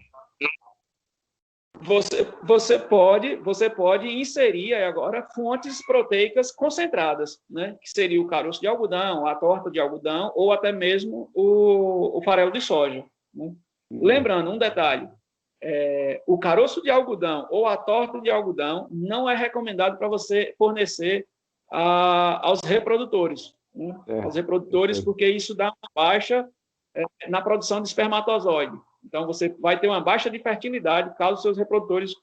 Você pode inserir agora fontes proteicas concentradas, né? Que seria o caroço de algodão, a torta de algodão ou até mesmo o farelo de soja, né? Lembrando um detalhe, o caroço de algodão ou a torta de algodão não é recomendado para você fornecer aos reprodutores, né? Aos reprodutores, porque isso dá uma baixa na produção de espermatozoide. Então, você vai ter uma baixa de fertilidade caso seus reprodutores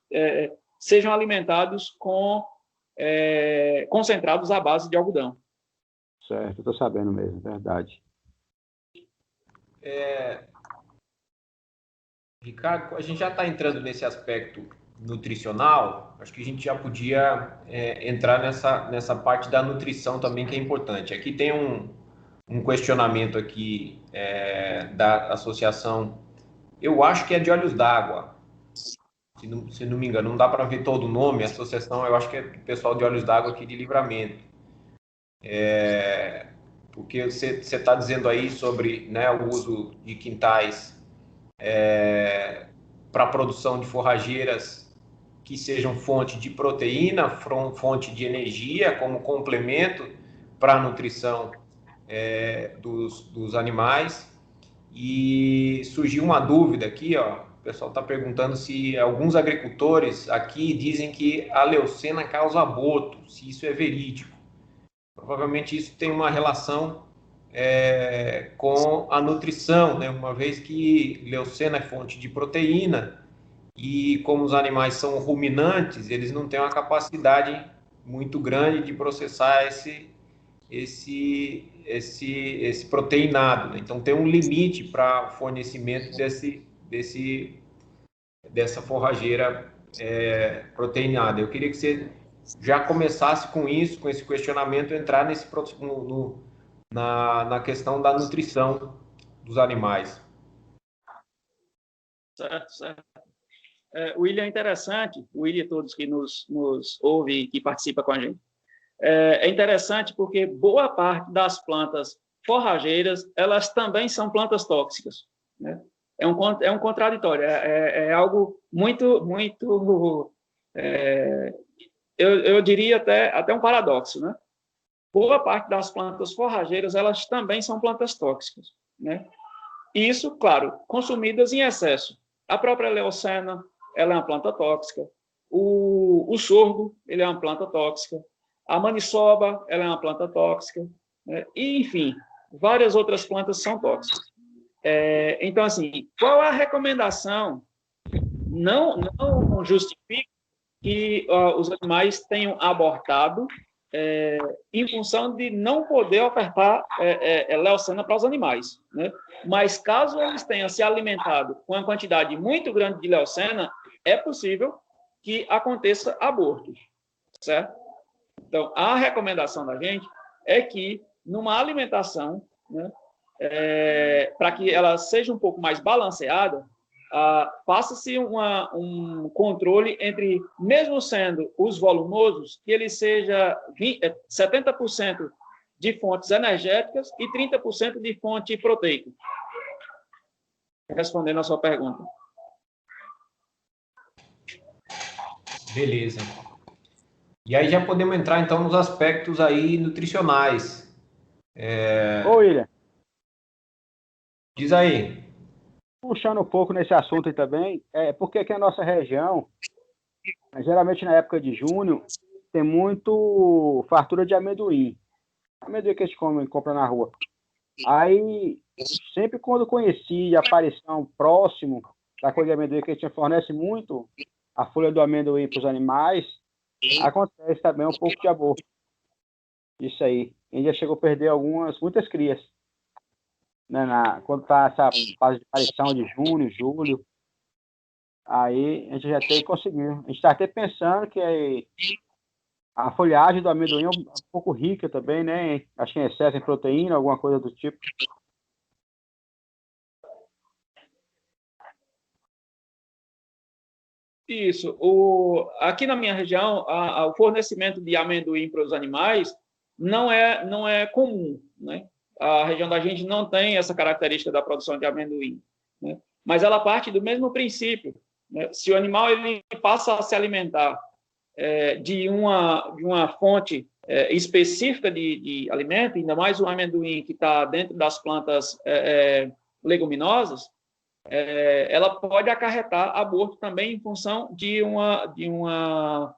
sejam alimentados com concentrados à base de algodão. Certo, estou sabendo mesmo, verdade. Ricardo, a gente já está entrando nesse aspecto nutricional, acho que a gente já podia entrar nessa parte da nutrição também, que é importante. Aqui tem um questionamento aqui da associação, eu acho que é de Olhos d'Água, se não me engano, não dá para ver todo o nome, a associação, eu acho que é do pessoal de Olhos d'Água aqui de Livramento. Porque você está dizendo aí sobre, né, o uso de quintais para a produção de forrageiras que sejam fonte de proteína, fonte de energia, como complemento para a nutrição dos animais. E surgiu uma dúvida aqui, ó, o pessoal está perguntando se alguns agricultores aqui dizem que a leucena causa aborto, se isso é verídico. Provavelmente isso tem uma relação com a nutrição, né? Uma vez que leucena é fonte de proteína e como os animais são ruminantes, eles não têm uma capacidade muito grande de processar esse proteinado, né? Então tem um limite para o fornecimento dessa forrageira proteinada. Eu queria que você já começasse com isso, com esse questionamento, entrar na questão da nutrição dos animais. Certo, certo. O William é interessante, o William e todos que nos ouvem e que participam com a gente. É interessante porque boa parte das plantas forrageiras, elas também são plantas tóxicas, né? É um contraditório, é algo muito, muito, eu diria até um paradoxo, né? Boa parte das plantas forrageiras, elas também são plantas tóxicas, né? Isso, claro, consumidas em excesso. A própria leucena, ela é uma planta tóxica. O sorgo, ele é uma planta tóxica. A maniçoba, ela é uma planta tóxica, né? E, enfim, várias outras plantas são tóxicas. Então, assim, qual a recomendação? Não justifica que os animais tenham abortado em função de não poder ofertar leucena para os animais, né? Mas caso eles tenham se alimentado com uma quantidade muito grande de leucena, é possível que aconteça aborto, certo? Então, a recomendação da gente é que, numa alimentação, né, para que ela seja um pouco mais balanceada, faça-se um controle entre, mesmo sendo os volumosos, que ele seja 70% de fontes energéticas e 30% de fonte proteica. Respondendo a sua pergunta. Beleza. E aí já podemos entrar, então, nos aspectos aí nutricionais. Ô, William, Diz aí. puxando um pouco nesse assunto aí também, porque aqui na nossa região, geralmente na época de junho, tem muito fartura de amendoim. Amendoim que a gente compra na rua. Aí, sempre quando conheci a aparição próximo da coisa de amendoim, que a gente fornece muito a folha do amendoim para os animais, acontece também um pouco de aborto. Isso aí. A gente já chegou a perder muitas crias, né, quando está essa fase de aparição de junho, julho. Aí a gente já até conseguiu. A gente está até pensando que a folhagem do amendoim é um pouco rica também, né? Acho que em excesso em proteína, alguma coisa do tipo. Isso. Aqui na minha região, o fornecimento de amendoim para os animais não é comum, né? A região da gente não tem essa característica da produção de amendoim, né? Mas ela parte do mesmo princípio, né? Se o animal ele passa a se alimentar de uma fonte específica de alimento, ainda mais o amendoim que está dentro das plantas leguminosas, ela pode acarretar aborto também em função de uma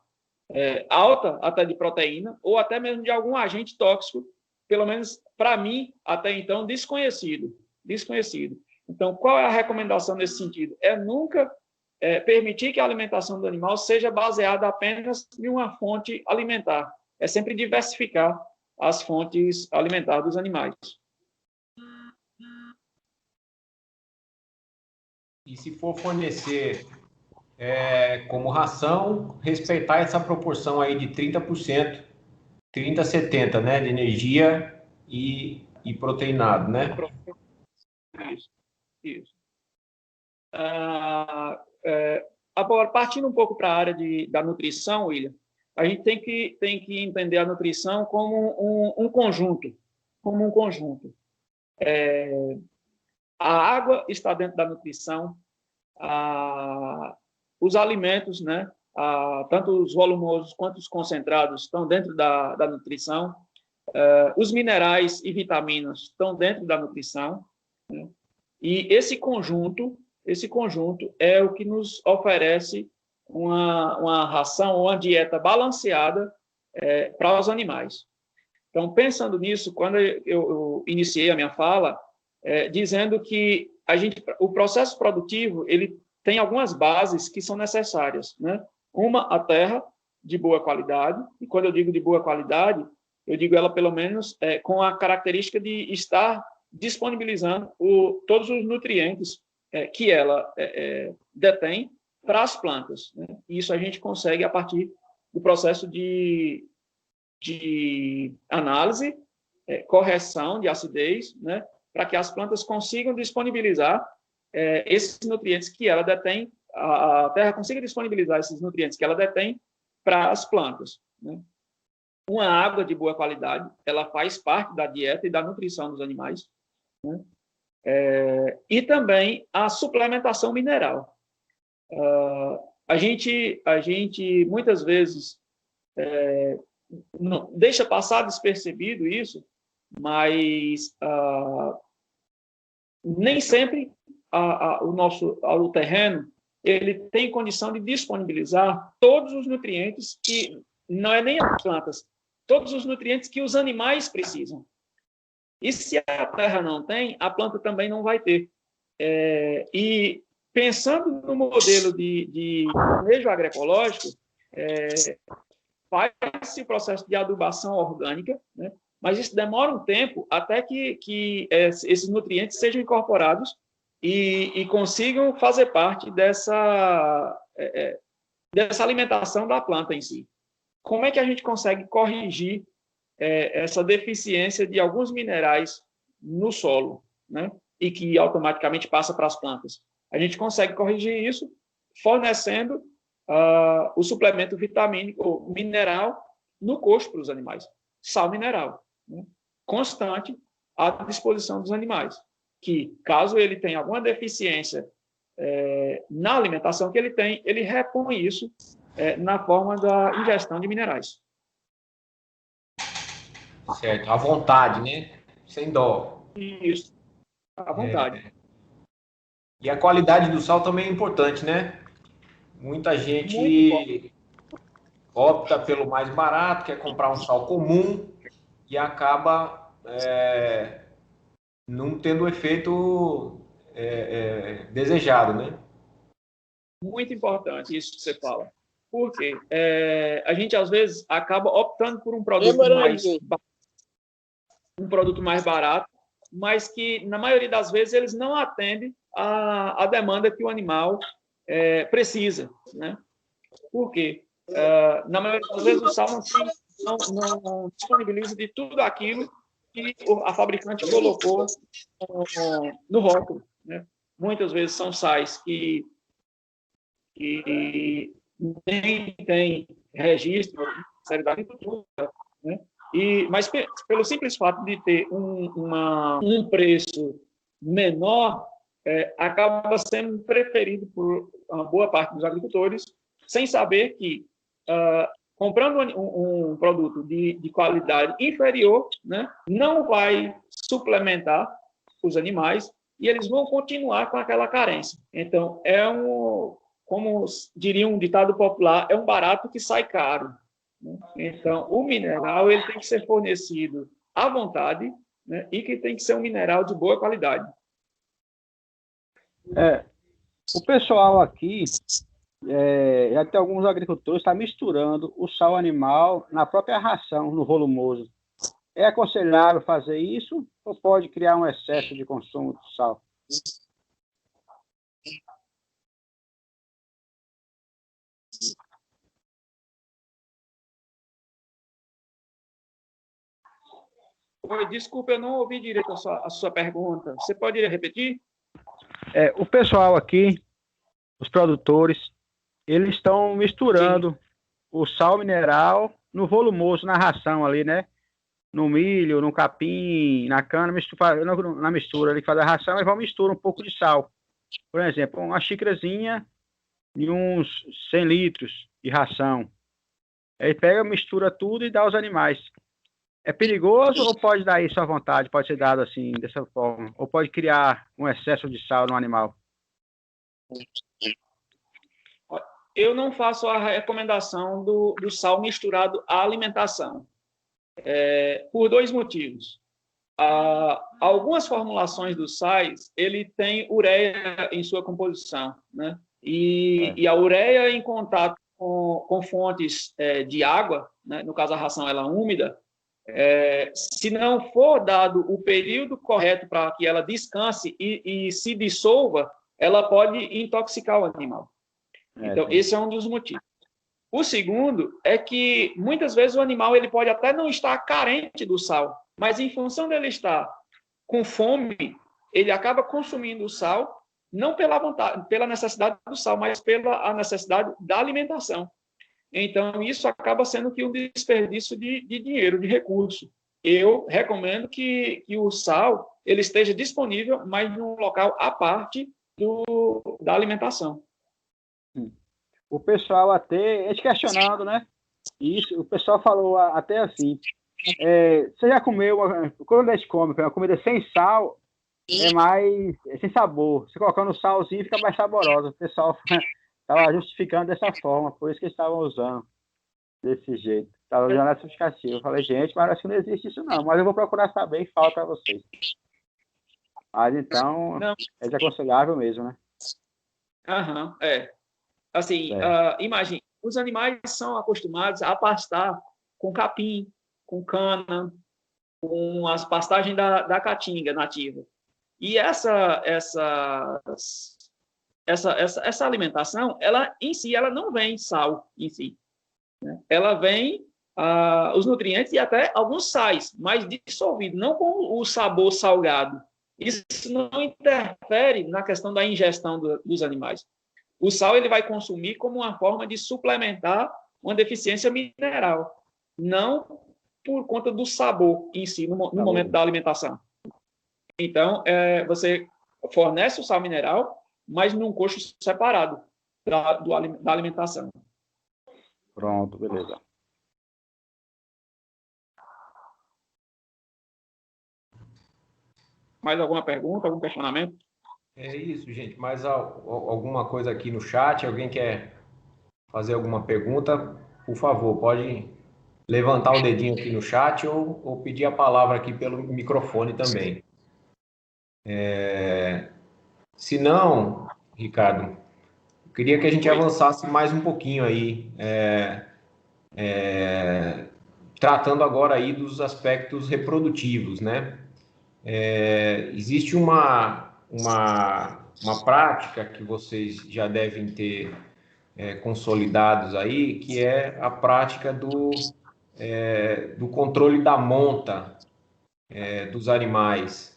alta até de proteína ou até mesmo de algum agente tóxico, pelo menos para mim, até então, desconhecido. Então, qual é a recomendação nesse sentido? Nunca permitir que a alimentação do animal seja baseada apenas em uma fonte alimentar. É sempre diversificar as fontes alimentares dos animais. E se for fornecer como ração, respeitar essa proporção aí de 30%, 30-70, né, de energia e proteinado, né? Isso. Agora, partindo um pouco para a área da nutrição, William, a gente tem que entender a nutrição como um conjunto, a água está dentro da nutrição, os alimentos, né, tanto os volumosos quanto os concentrados estão dentro da nutrição, os minerais e vitaminas estão dentro da nutrição, né, e esse conjunto é o que nos oferece uma ração, uma dieta balanceada para os animais. Então, pensando nisso, quando eu iniciei a minha fala, dizendo que o processo produtivo ele tem algumas bases que são necessárias, né? Uma, a terra de boa qualidade, e quando eu digo de boa qualidade, eu digo ela pelo menos com a característica de estar disponibilizando todos os nutrientes que ela detém para as plantas, né? Isso a gente consegue a partir do processo de análise, correção de acidez, né? Para que as plantas consigam disponibilizar esses nutrientes que ela detém, a terra consiga disponibilizar esses nutrientes que ela detém para as plantas, né? Uma água de boa qualidade, ela faz parte da dieta e da nutrição dos animais, né? E também a suplementação mineral. A gente muitas vezes não, deixa passar despercebido isso, mas nem sempre o terreno ele tem condição de disponibilizar todos os nutrientes que não é nem as plantas, todos os nutrientes que os animais precisam. E se a terra não tem, a planta também não vai ter. E pensando no modelo de manejo agroecológico, faz-se o processo de adubação orgânica, né? Mas isso demora um tempo até que esses nutrientes sejam incorporados e consigam fazer parte dessa alimentação da planta em si. Como é que a gente consegue corrigir essa deficiência de alguns minerais no solo, né? E que automaticamente passa para as plantas? A gente consegue corrigir isso fornecendo o suplemento vitamínico mineral no coxo para os animais, sal mineral, né? Constante à disposição dos animais, que caso ele tenha alguma deficiência na alimentação que ele tem, ele repõe isso na forma da ingestão de minerais. Certo, à vontade, né? Sem dó. Isso, à vontade. E a qualidade do sal também é importante, né? Muita gente opta pelo mais barato, quer comprar um sal comum e acaba não tendo o efeito desejado, né? Muito importante isso que você fala. Porque a gente, às vezes, acaba optando por um produto mais barato, mas que, na maioria das vezes, eles não atendem à demanda que o animal precisa, né? Por quê? Na maioria das vezes, o sal não disponibiliza de tudo aquilo que a fabricante colocou no rótulo, né? Muitas vezes são sais que nem tem registro Ministério da Agricultura, né? Mas pelo simples fato de ter um preço menor, acaba sendo preferido por uma boa parte dos agricultores, sem saber que, comprando um produto de qualidade inferior, né, não vai suplementar os animais e eles vão continuar com aquela carência. Então, como diria um ditado popular, é um barato que sai caro, né? Então, o mineral ele tem que ser fornecido à vontade, né? E que tem que ser um mineral de boa qualidade. O pessoal aqui, já tem alguns agricultores que estão misturando o sal animal na própria ração, no volumoso. É aconselhável fazer isso ou pode criar um excesso de consumo de sal? Oi, desculpa, eu não ouvi direito a sua pergunta. Você pode repetir? O pessoal aqui, os produtores, eles estão misturando o sal mineral no volumoso, na ração ali, né? No milho, no capim, na cana, na mistura ali que faz a ração, e vão misturar um pouco de sal. Por exemplo, uma xícarazinha e uns 100 litros de ração. Aí pega, mistura tudo e dá aos animais. É perigoso ou pode dar isso à vontade? Pode ser dado assim, dessa forma? Ou pode criar um excesso de sal no animal? Eu não faço a recomendação do sal misturado à alimentação, por dois motivos. Algumas formulações dos sais, ele tem ureia em sua composição, né? E a ureia em contato com fontes de água, né? No caso a ração ela é úmida, se não for dado o período correto para que ela descanse e se dissolva, ela pode intoxicar o animal. Então, esse é um dos motivos. O segundo é que, muitas vezes, o animal ele pode até não estar carente do sal, mas, em função dele estar com fome, ele acaba consumindo o sal, não pela necessidade do sal, mas pela a necessidade da alimentação. Então, isso acaba sendo que um desperdício de dinheiro, de recurso. Eu recomendo que o sal ele esteja disponível, mas num local à parte da alimentação. O pessoal até, a gente questionando, né? Isso, o pessoal falou até assim, você já comeu, quando a gente come uma comida sem sal, sem sabor. Se colocando um salzinho, fica mais saborosa. O pessoal estava justificando dessa forma, por isso que eles estavam usando desse jeito. Estava usando a justificativa. Eu falei, gente, mas acho que não existe isso não, mas eu vou procurar saber e falo para vocês. Mas então, é desaconselhável mesmo, né? Aham, Assim, imagine, os animais são acostumados a pastar com capim, com cana, com as pastagens da caatinga nativa. E essa alimentação, ela em si, ela não vem sal em si, né? Ela vem os nutrientes e até alguns sais, mas dissolvidos, não com o sabor salgado. Isso não interfere na questão da ingestão dos animais. O sal ele vai consumir como uma forma de suplementar uma deficiência mineral, não por conta do sabor em si, no momento da alimentação. Então, você fornece o sal mineral, mas num costo separado da alimentação. Pronto, beleza. Mais alguma pergunta, algum questionamento? É isso, gente. Mais alguma coisa aqui no chat? Alguém quer fazer alguma pergunta? Por favor, pode levantar o dedinho aqui no chat ou pedir a palavra aqui pelo microfone também. Se não, Ricardo, eu queria que a gente avançasse mais um pouquinho aí, tratando agora aí dos aspectos reprodutivos, né? Existe uma prática que vocês já devem ter consolidados aí, que é a prática do controle da monta dos animais,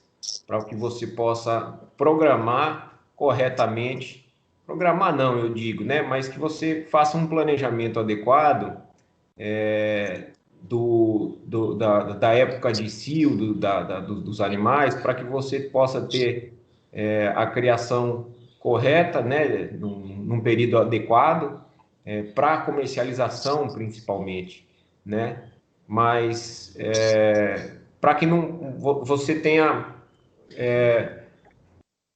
para que você possa programar corretamente, programar não, eu digo, né? Mas que você faça um planejamento adequado da época de cio dos animais, para que você possa ter a criação correta, né, num período adequado, para comercialização principalmente, né? Mas para que você tenha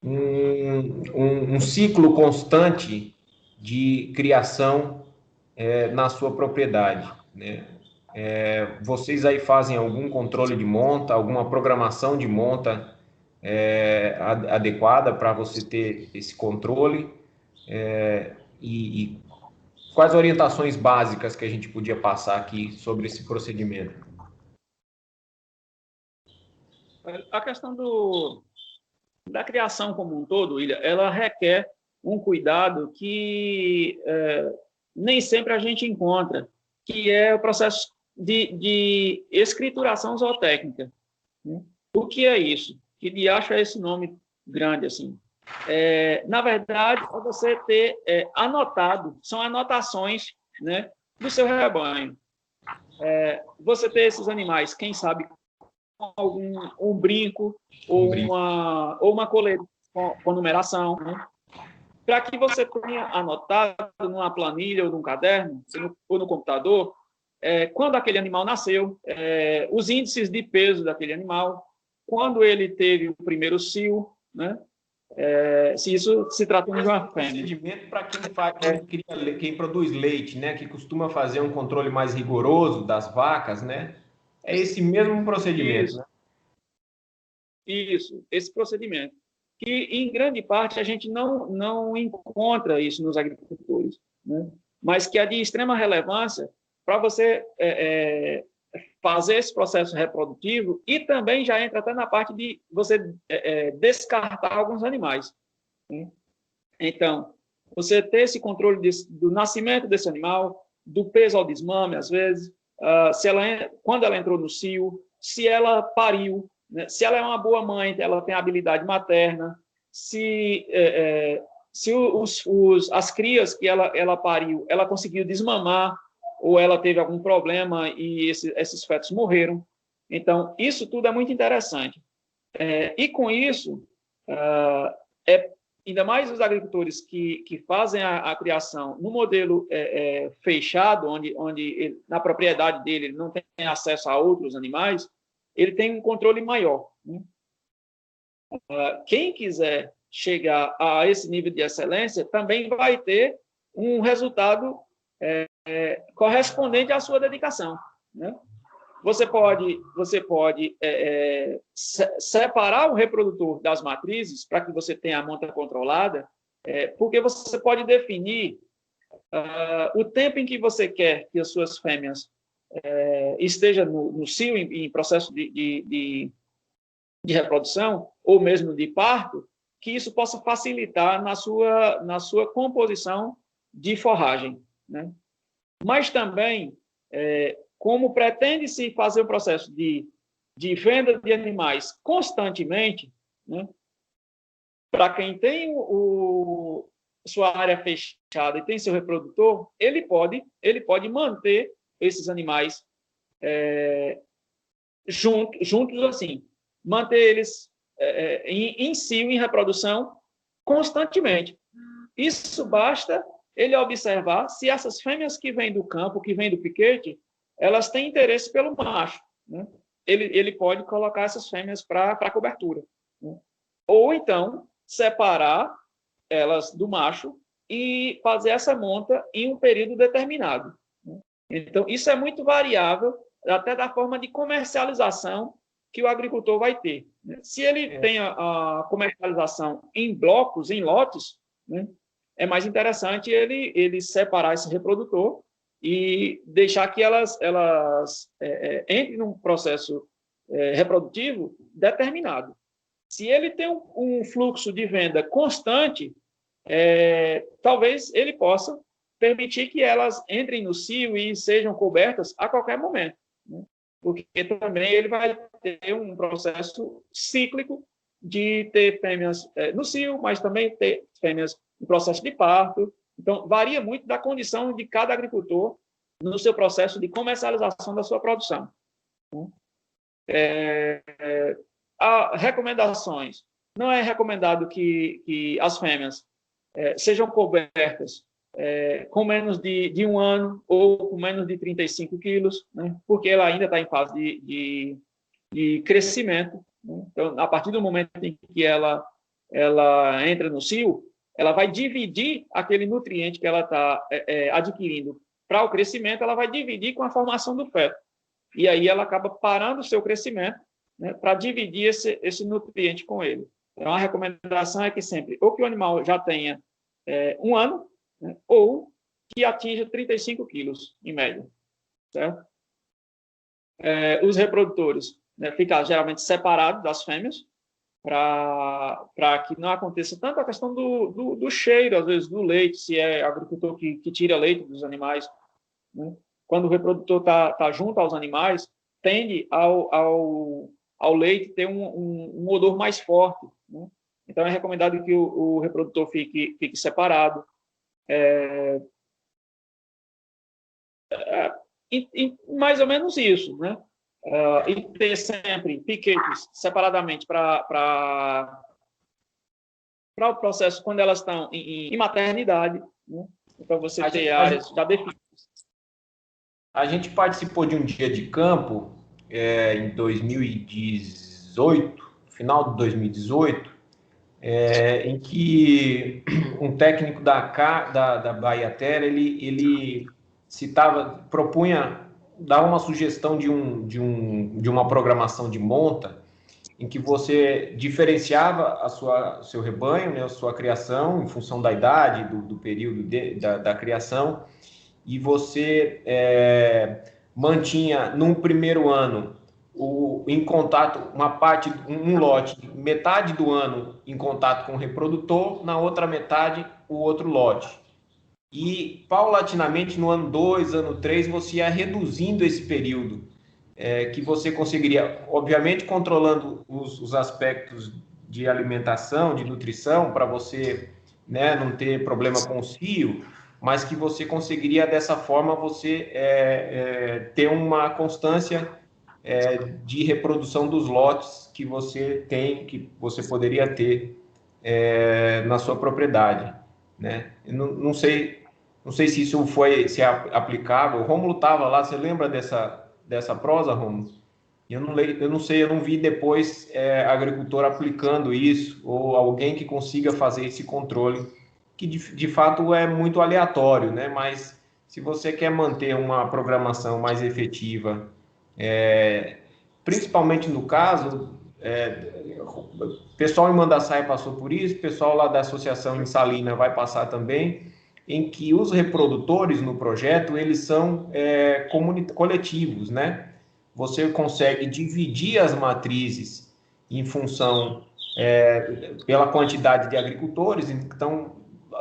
um ciclo constante de criação na sua propriedade, né? Vocês aí fazem algum controle de monta, alguma programação de monta adequada para você ter esse controle? E quais orientações básicas que a gente podia passar aqui sobre esse procedimento? A questão da criação como um todo, William, ela requer um cuidado que nem sempre a gente encontra, que é o processo de escrituração zootécnica. né? O que é isso? Que de acho é esse nome grande, assim? Na verdade, é você ter anotado, são anotações, né, do seu rebanho. Você ter esses animais, quem sabe, com um brinco ou uma coleira com numeração, né, para que você tenha anotado numa planilha ou num caderno ou no computador quando aquele animal nasceu, os índices de peso daquele animal, quando ele teve o primeiro cio, né? Se isso se trata de uma fêmea. Procedimento para quem produz leite, né? Que costuma fazer um controle mais rigoroso das vacas, né? É esse mesmo procedimento, né? Isso, esse procedimento. Que, em grande parte, a gente não encontra isso nos agricultores, né? Mas que é de extrema relevância para você fazer esse processo reprodutivo e também já entra até na parte de você descartar alguns animais, né? Então, você ter esse controle do nascimento desse animal, do peso ao desmame, às vezes, quando ela entrou no cio, se ela pariu, né? Se ela é uma boa mãe, ela tem habilidade materna, se as crias que ela pariu, ela conseguiu desmamar, ou ela teve algum problema e esses fetos morreram. Então, isso tudo é muito interessante. E com isso, ainda mais os agricultores que fazem a criação no modelo fechado, onde ele, na propriedade dele ele não tem acesso a outros animais, ele tem um controle maior, né? Quem quiser chegar a esse nível de excelência também vai ter um resultado correspondente à sua dedicação, né? Você pode separar o reprodutor das matrizes para que você tenha a monta controlada, porque você pode definir o tempo em que você quer que as suas fêmeas estejam no cio, em processo de reprodução, ou mesmo de parto, que isso possa facilitar na sua composição de forragem, né? Mas também, como pretende-se fazer o processo de venda de animais constantemente, né, para quem tem sua área fechada e tem seu reprodutor, ele pode manter esses animais juntos assim, manter eles em cio, em reprodução, constantemente. Isso basta ele observar se essas fêmeas que vêm do campo, que vêm do piquete, elas têm interesse pelo macho, né? Ele pode colocar essas fêmeas para cobertura, né? Ou então separar elas do macho e fazer essa monta em um período determinado, né? Então, isso é muito variável, até da forma de comercialização que o agricultor vai ter, né? Se ele tem a comercialização em blocos, em lotes, né, é mais interessante ele separar esse reprodutor e deixar que elas entrem num processo reprodutivo determinado. Se ele tem um fluxo de venda constante, talvez ele possa permitir que elas entrem no cio e sejam cobertas a qualquer momento, né? Porque também ele vai ter um processo cíclico de ter fêmeas no cio, mas também ter fêmeas em processo de parto. Então, varia muito da condição de cada agricultor no seu processo de comercialização da sua produção. Recomendações. Não é recomendado que as fêmeas sejam cobertas com menos de 1 ano ou com menos de 35 quilos, né? Porque ela ainda está em fase de crescimento, né? Então, a partir do momento em que ela entra no cio, ela vai dividir aquele nutriente que ela está adquirindo para o crescimento, ela vai dividir com a formação do feto. E aí ela acaba parando o seu crescimento, né, para dividir esse nutriente com ele. Então, a recomendação é que sempre, ou que o animal já tenha 1 ano, né, ou que atinja 35 quilos, em média. Certo? Os reprodutores, né, ficam geralmente separados das fêmeas, para que não aconteça tanto a questão do cheiro, às vezes, do leite, se é agricultor que tira leite dos animais, né? Quando o reprodutor está junto aos animais, tende ao ao leite ter um odor mais forte, né? Então, é recomendado que o reprodutor fique separado. Mais ou menos isso, né? E ter sempre piquetes separadamente para o processo quando elas estão em maternidade, né? Então, você ter áreas já definidas. A gente participou de um dia de campo em 2018, final de 2018, em que um técnico da Bahia Terra, ele dava uma sugestão de uma programação de monta, em que você diferenciava seu rebanho, né, a sua criação, em função da idade, do período da criação, e você mantinha, num primeiro ano, em contato, um lote, metade do ano em contato com o reprodutor, na outra metade, o outro lote. E, paulatinamente, no ano 2, ano 3, você ia reduzindo esse período, que você conseguiria, obviamente, controlando os aspectos de alimentação, de nutrição, para você, né, não ter problema com o cio, mas que você conseguiria, dessa forma, você ter uma constância de reprodução dos lotes que você tem, que você poderia ter na sua propriedade, né? Eu não sei se isso se é aplicável. O Rômulo estava lá, você lembra dessa prosa, Rômulo? Eu não sei, eu não vi depois agricultor aplicando isso, ou alguém que consiga fazer esse controle, que de fato é muito aleatório, né? Mas se você quer manter uma programação mais efetiva, principalmente no caso, o pessoal em Mandaçaia passou por isso, o pessoal lá da associação em Salina vai passar também, em que os reprodutores no projeto, eles são coletivos, né? Você consegue dividir as matrizes em função pela quantidade de agricultores, então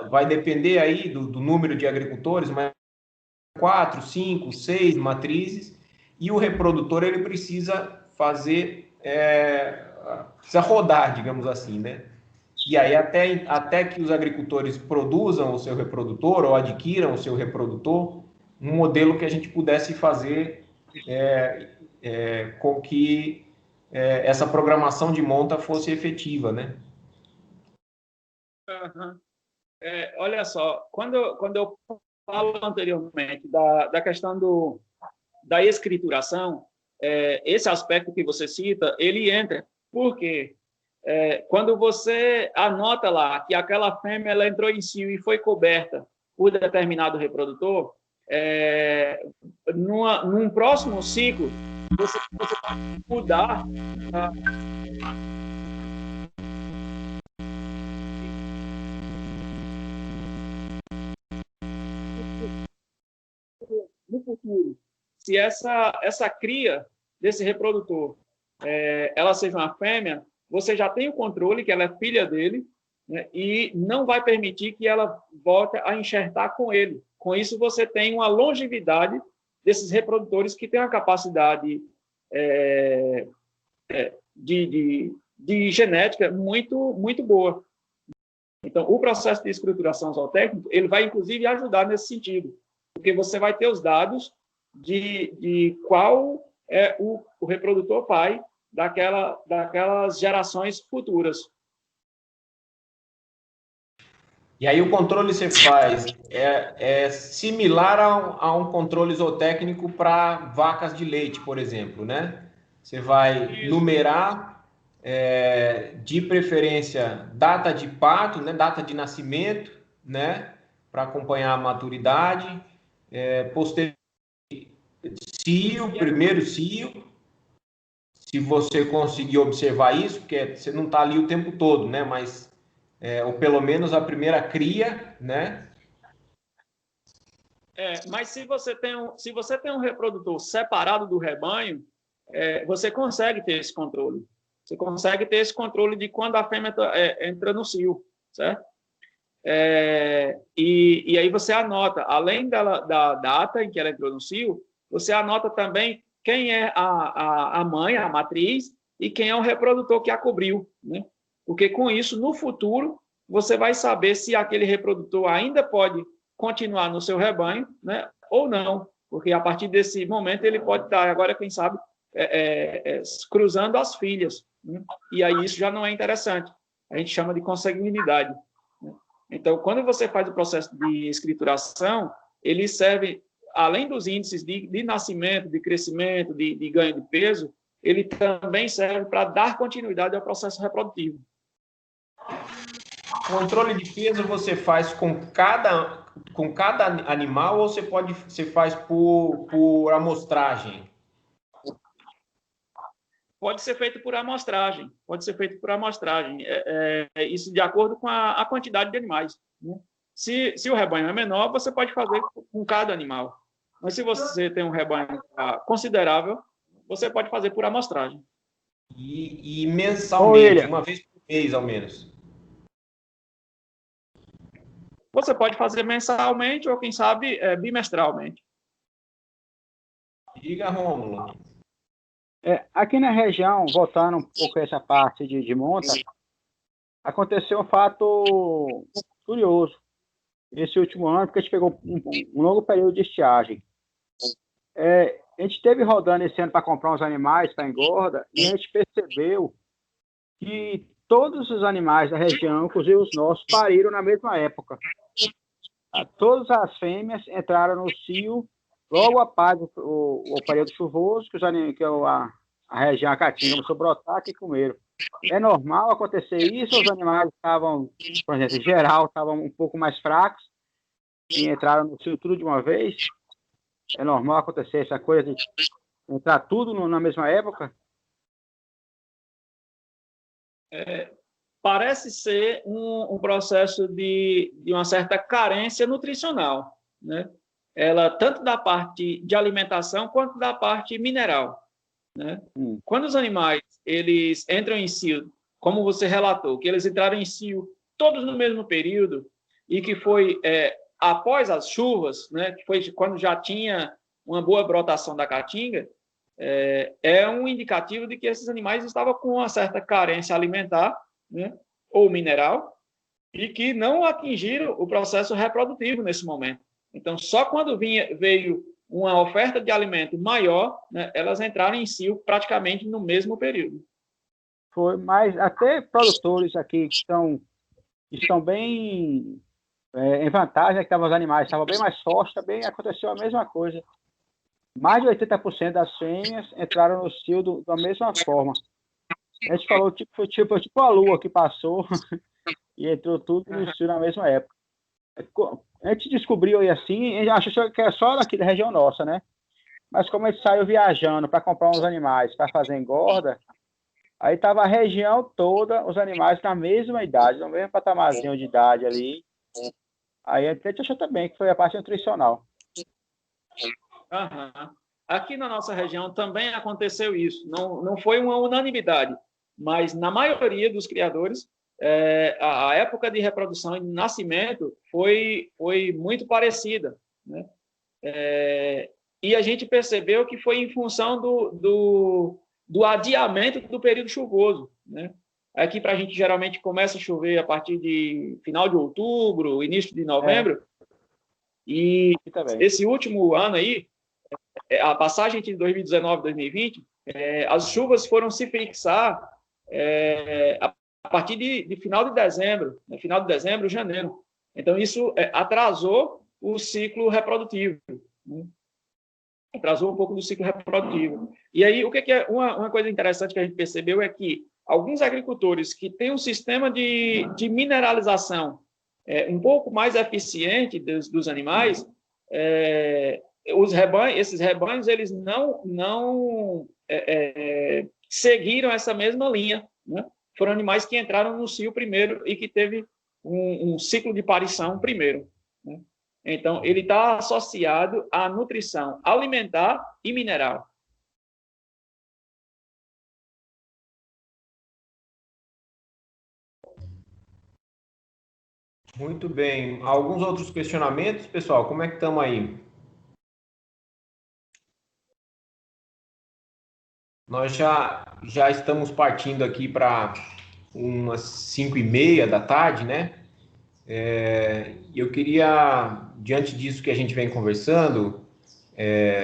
vai depender aí do número de agricultores, mas 4, 5, 6 matrizes, e o reprodutor ele precisa precisa rodar, digamos assim, né? E aí até que os agricultores produzam o seu reprodutor ou adquiram o seu reprodutor, um modelo que a gente pudesse fazer com que essa programação de monta fosse efetiva, né? Uhum. Olha só, quando eu falo anteriormente da questão da escrituração, esse aspecto que você cita, ele entra, porque quando você anota lá que aquela fêmea ela entrou em cio e foi coberta por determinado reprodutor, num próximo ciclo, você pode mudar no futuro, se essa cria desse reprodutor ela seja uma fêmea, você já tem o controle que ela é filha dele, né, e não vai permitir que ela volte a enxertar com ele. Com isso, você tem uma longevidade desses reprodutores que têm uma capacidade de genética muito, muito boa. Então, o processo de escrituração zootécnica, ele vai, inclusive, ajudar nesse sentido, porque você vai ter os dados de qual é o reprodutor pai daquelas gerações futuras. E aí o controle você faz similar a um controle zootécnico para vacas de leite, por exemplo, né? Você vai numerar, de preferência, data de parto, né? Data de nascimento, né? Para acompanhar a maturidade, posterior cio, primeiro cio, se você conseguir observar isso, porque você não está ali o tempo todo, né? Mas ou pelo menos a primeira cria, né? Mas se você tem um reprodutor separado do rebanho, você consegue ter esse controle. Você consegue ter esse controle de quando a fêmea entra no cio, certo? E aí você anota, além da data em que ela entrou no cio, você anota também quem é a mãe, a matriz, e quem é o reprodutor que a cobriu, né? Porque com isso, no futuro, você vai saber se aquele reprodutor ainda pode continuar no seu rebanho, né? Ou não, porque a partir desse momento ele pode estar, agora quem sabe, cruzando as filhas, né? E aí isso já não é interessante. A gente chama de consanguinidade, né? Então, quando você faz o processo de escrituração, ele serve, além dos índices de nascimento, de crescimento, de ganho de peso, ele também serve para dar continuidade ao processo reprodutivo. Controle de peso você faz com cada animal ou você faz por amostragem? Pode ser feito por amostragem, isso de acordo com a quantidade de animais, né? Se o rebanho é menor, você pode fazer com cada animal. Mas se você tem um rebanho considerável, você pode fazer por amostragem. E mensalmente, uma vez por mês, ao menos? Você pode fazer mensalmente ou, quem sabe, bimestralmente. Diga, Rômulo. Aqui na região, voltando um pouco a essa parte de monta, aconteceu um fato curioso esse último ano, porque a gente pegou um longo período de estiagem. A gente esteve rodando esse ano para comprar uns animais para engorda e a gente percebeu que todos os animais da região, inclusive os nossos, pariram na mesma época. Todas as fêmeas entraram no cio logo após o período chuvoso, que a região, a caatinga, começou a brotar e comeram. É normal acontecer isso, os animais estavam, por exemplo, em geral, estavam um pouco mais fracos e entraram no cio tudo de uma vez? É normal acontecer essa coisa de entrar tudo na mesma época? Parece ser um processo de uma certa carência nutricional, né? Ela, tanto da parte de alimentação quanto da parte mineral, né? Quando os animais eles entram em cio, como você relatou, que eles entraram em cio todos no mesmo período e que foi após as chuvas, né? Que foi quando já tinha uma boa brotação da caatinga, é um indicativo de que esses animais estavam com uma certa carência alimentar, né, ou mineral, e que não atingiram o processo reprodutivo nesse momento. Então, só quando veio uma oferta de alimento maior, né, elas entraram em cio praticamente no mesmo período. Mas até produtores aqui que estão bem em vantagem, que os animais estavam bem mais fortes, também aconteceu a mesma coisa. Mais de 80% das fêmeas entraram no cio da mesma forma. A gente falou tipo a lua que passou e entrou tudo no cio na mesma época. A gente descobriu aí assim, a gente achou que era só daqui da região nossa, né? Mas como a gente saiu viajando para comprar uns animais para fazer engorda, aí estava a região toda, os animais na mesma idade, no mesmo patamarzinho de idade ali. Aí a gente achou também que foi a parte nutricional. Uhum. Aqui na nossa região também aconteceu isso. Não foi uma unanimidade, mas na maioria dos criadores, a época de reprodução e de nascimento foi muito parecida, né? E a gente percebeu que foi em função do adiamento do período chuvoso, né? Aqui para a gente geralmente começa a chover a partir de final de outubro, início de novembro, e esse último ano aí, a passagem de 2019 e 2020, as chuvas foram se fixar a partir de final de dezembro, né? Final de dezembro, janeiro. Então, isso atrasou o ciclo reprodutivo, né? Atrasou um pouco do ciclo reprodutivo. E aí, o que é uma coisa interessante que a gente percebeu é que alguns agricultores que têm um sistema de mineralização um pouco mais eficiente dos animais, esses rebanhos eles não seguiram essa mesma linha, né? Foram animais que entraram no cio primeiro e que teve um ciclo de parição primeiro, né? Então, ele está associado à nutrição alimentar e mineral. Muito bem. Alguns outros questionamentos, pessoal? Como é que estamos aí? Nós já já estamos partindo aqui para umas 5h30 da tarde, né? Eu queria, diante disso que a gente vem conversando,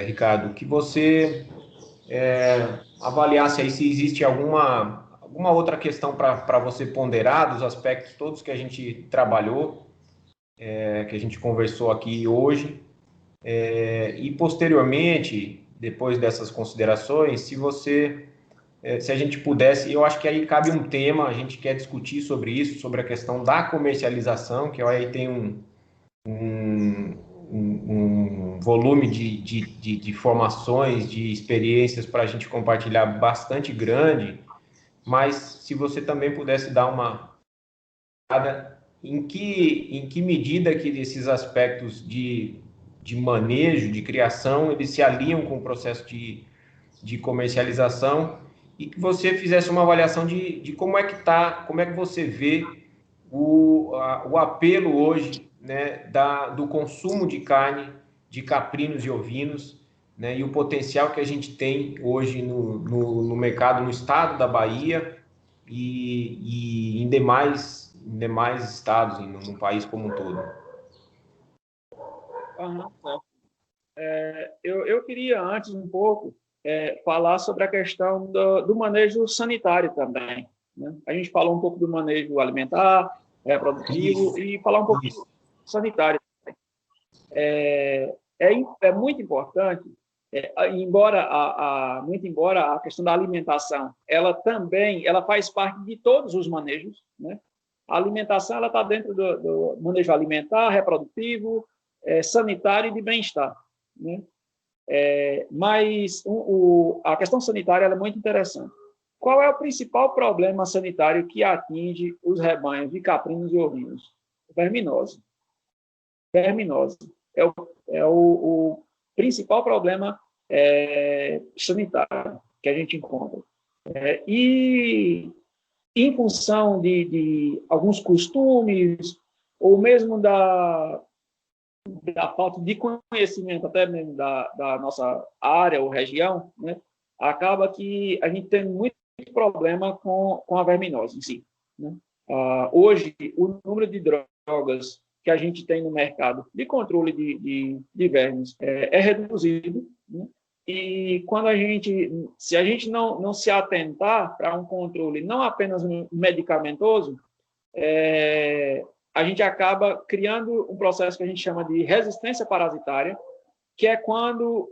Ricardo, que você avaliasse aí se existe alguma outra questão para você ponderar dos aspectos todos que a gente trabalhou, que a gente conversou aqui hoje, e posteriormente, depois dessas considerações, se a gente pudesse, eu acho que aí cabe um tema, a gente quer discutir sobre isso, sobre a questão da comercialização, que aí tem um volume de informações, de experiências para a gente compartilhar bastante grande, mas se você também pudesse dar uma olhada em que medida que esses aspectos de manejo, de criação, eles se aliam com o processo de comercialização, e que você fizesse uma avaliação de como é que como é que você vê o apelo hoje, né, do consumo de carne de caprinos e ovinos, né, e o potencial que a gente tem hoje no mercado, no estado da Bahia e em demais estados, no país como um todo. Eu queria antes um pouco falar sobre a questão do manejo sanitário também, né? A gente falou um pouco do manejo alimentar, reprodutivo, e falar um pouco do sanitário. É muito importante, muito embora a questão da alimentação, ela faz parte de todos os manejos, né? A alimentação ela está dentro do manejo alimentar, reprodutivo, sanitário e de bem-estar, né? Mas a questão sanitária ela é muito interessante. Qual é o principal problema sanitário que atinge os rebanhos de caprinos e ovinos? Verminose. Verminose é o principal problema sanitário que a gente encontra. E em função de alguns costumes, ou mesmo da falta de conhecimento até mesmo da nossa área ou região, né, acaba que a gente tem muito problema com a verminose em si, né? Hoje, o número de drogas que a gente tem no mercado de controle de vermes é reduzido, né? E se a gente não se atentar para um controle não apenas medicamentoso, a gente acaba criando um processo que a gente chama de resistência parasitária, que é quando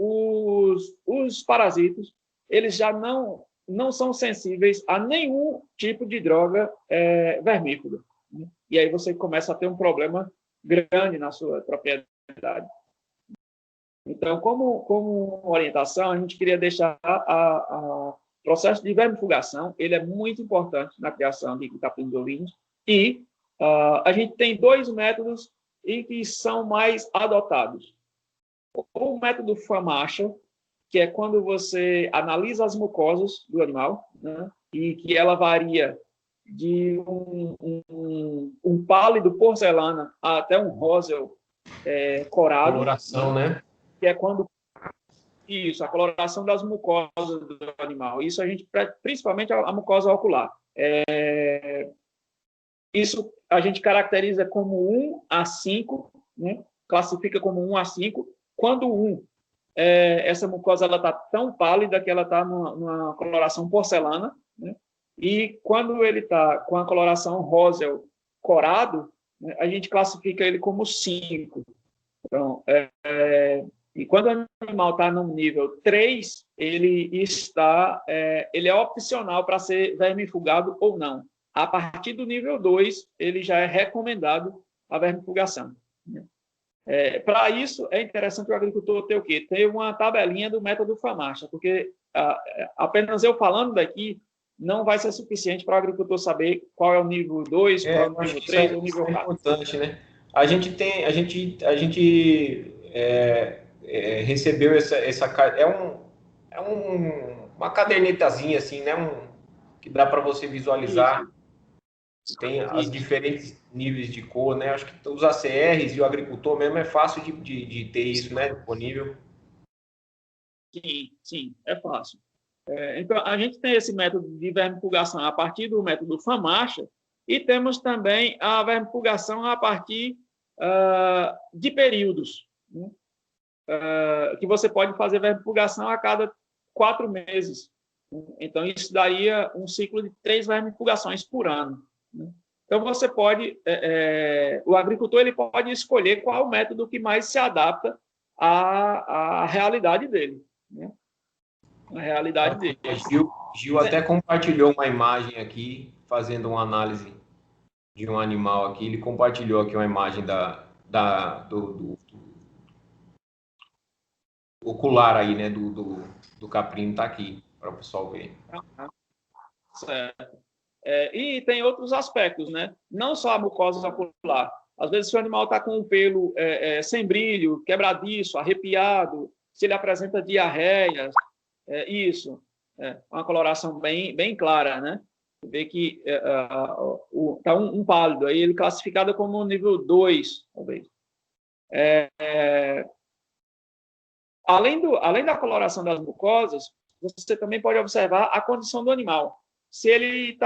os parasitos eles já não são sensíveis a nenhum tipo de droga vermífuga, né? E aí você começa a ter um problema grande na sua propriedade. Então, como orientação, a gente queria deixar o processo de vermifugação, ele é muito importante na criação de caprinos ovinos, e a gente tem 2 métodos em que são mais adotados. O método FAMACHA, que é quando você analisa as mucosas do animal, né, e que ela varia de um pálido porcelana até um rosel corado. Coloração, né? Que é quando a coloração das mucosas do animal. Isso a gente, principalmente a mucosa ocular. Isso a gente caracteriza como 1-5, né? Classifica como 1-5. Quando essa mucosa está tão pálida que ela está numa coloração porcelana, né? E quando ele está com a coloração rosel corado, né, a gente classifica ele como 5. Então, e quando o animal está no nível 3, ele é opcional para ser vermifugado ou não. A partir do nível 2, ele já é recomendado a vermifugação. Para isso, é interessante o agricultor ter o quê? Ter uma tabelinha do método FAMACHA, porque apenas eu falando daqui não vai ser suficiente para o agricultor saber qual é o nível 2, qual é o nível 3 ou o nível 4. É importante, né? A gente recebeu uma cadernetazinha assim, né? Que dá para você visualizar. Isso. Tem os diferentes níveis de cor, né? Acho que os ACRs e o agricultor mesmo é fácil de ter isso, né? Disponível. Sim, é fácil. Então, a gente tem esse método de vermifugação a partir do método FAMARCHA e temos também a vermifugação a partir de períodos, né? Que você pode fazer vermifugação a cada 4 meses. Então, isso daria um ciclo de 3 vermifugações por ano, né? Então, você pode, o agricultor ele pode escolher qual o método que mais se adapta à realidade dele, né? A realidade dele. Gil até compartilhou uma imagem aqui, fazendo uma análise de um animal aqui. Ele compartilhou aqui uma imagem do ocular aí, né, do caprino, tá aqui, para o pessoal ver. Certo. E tem outros aspectos, né? Não só a mucosa ocular. Às vezes, se o animal está com o pelo sem brilho, quebradiço, arrepiado, se ele apresenta diarreia, uma coloração bem clara, né? Você vê que está um pálido, aí ele é classificado como nível 2, talvez. Além da coloração das mucosas, você também pode observar a condição do animal. Se ele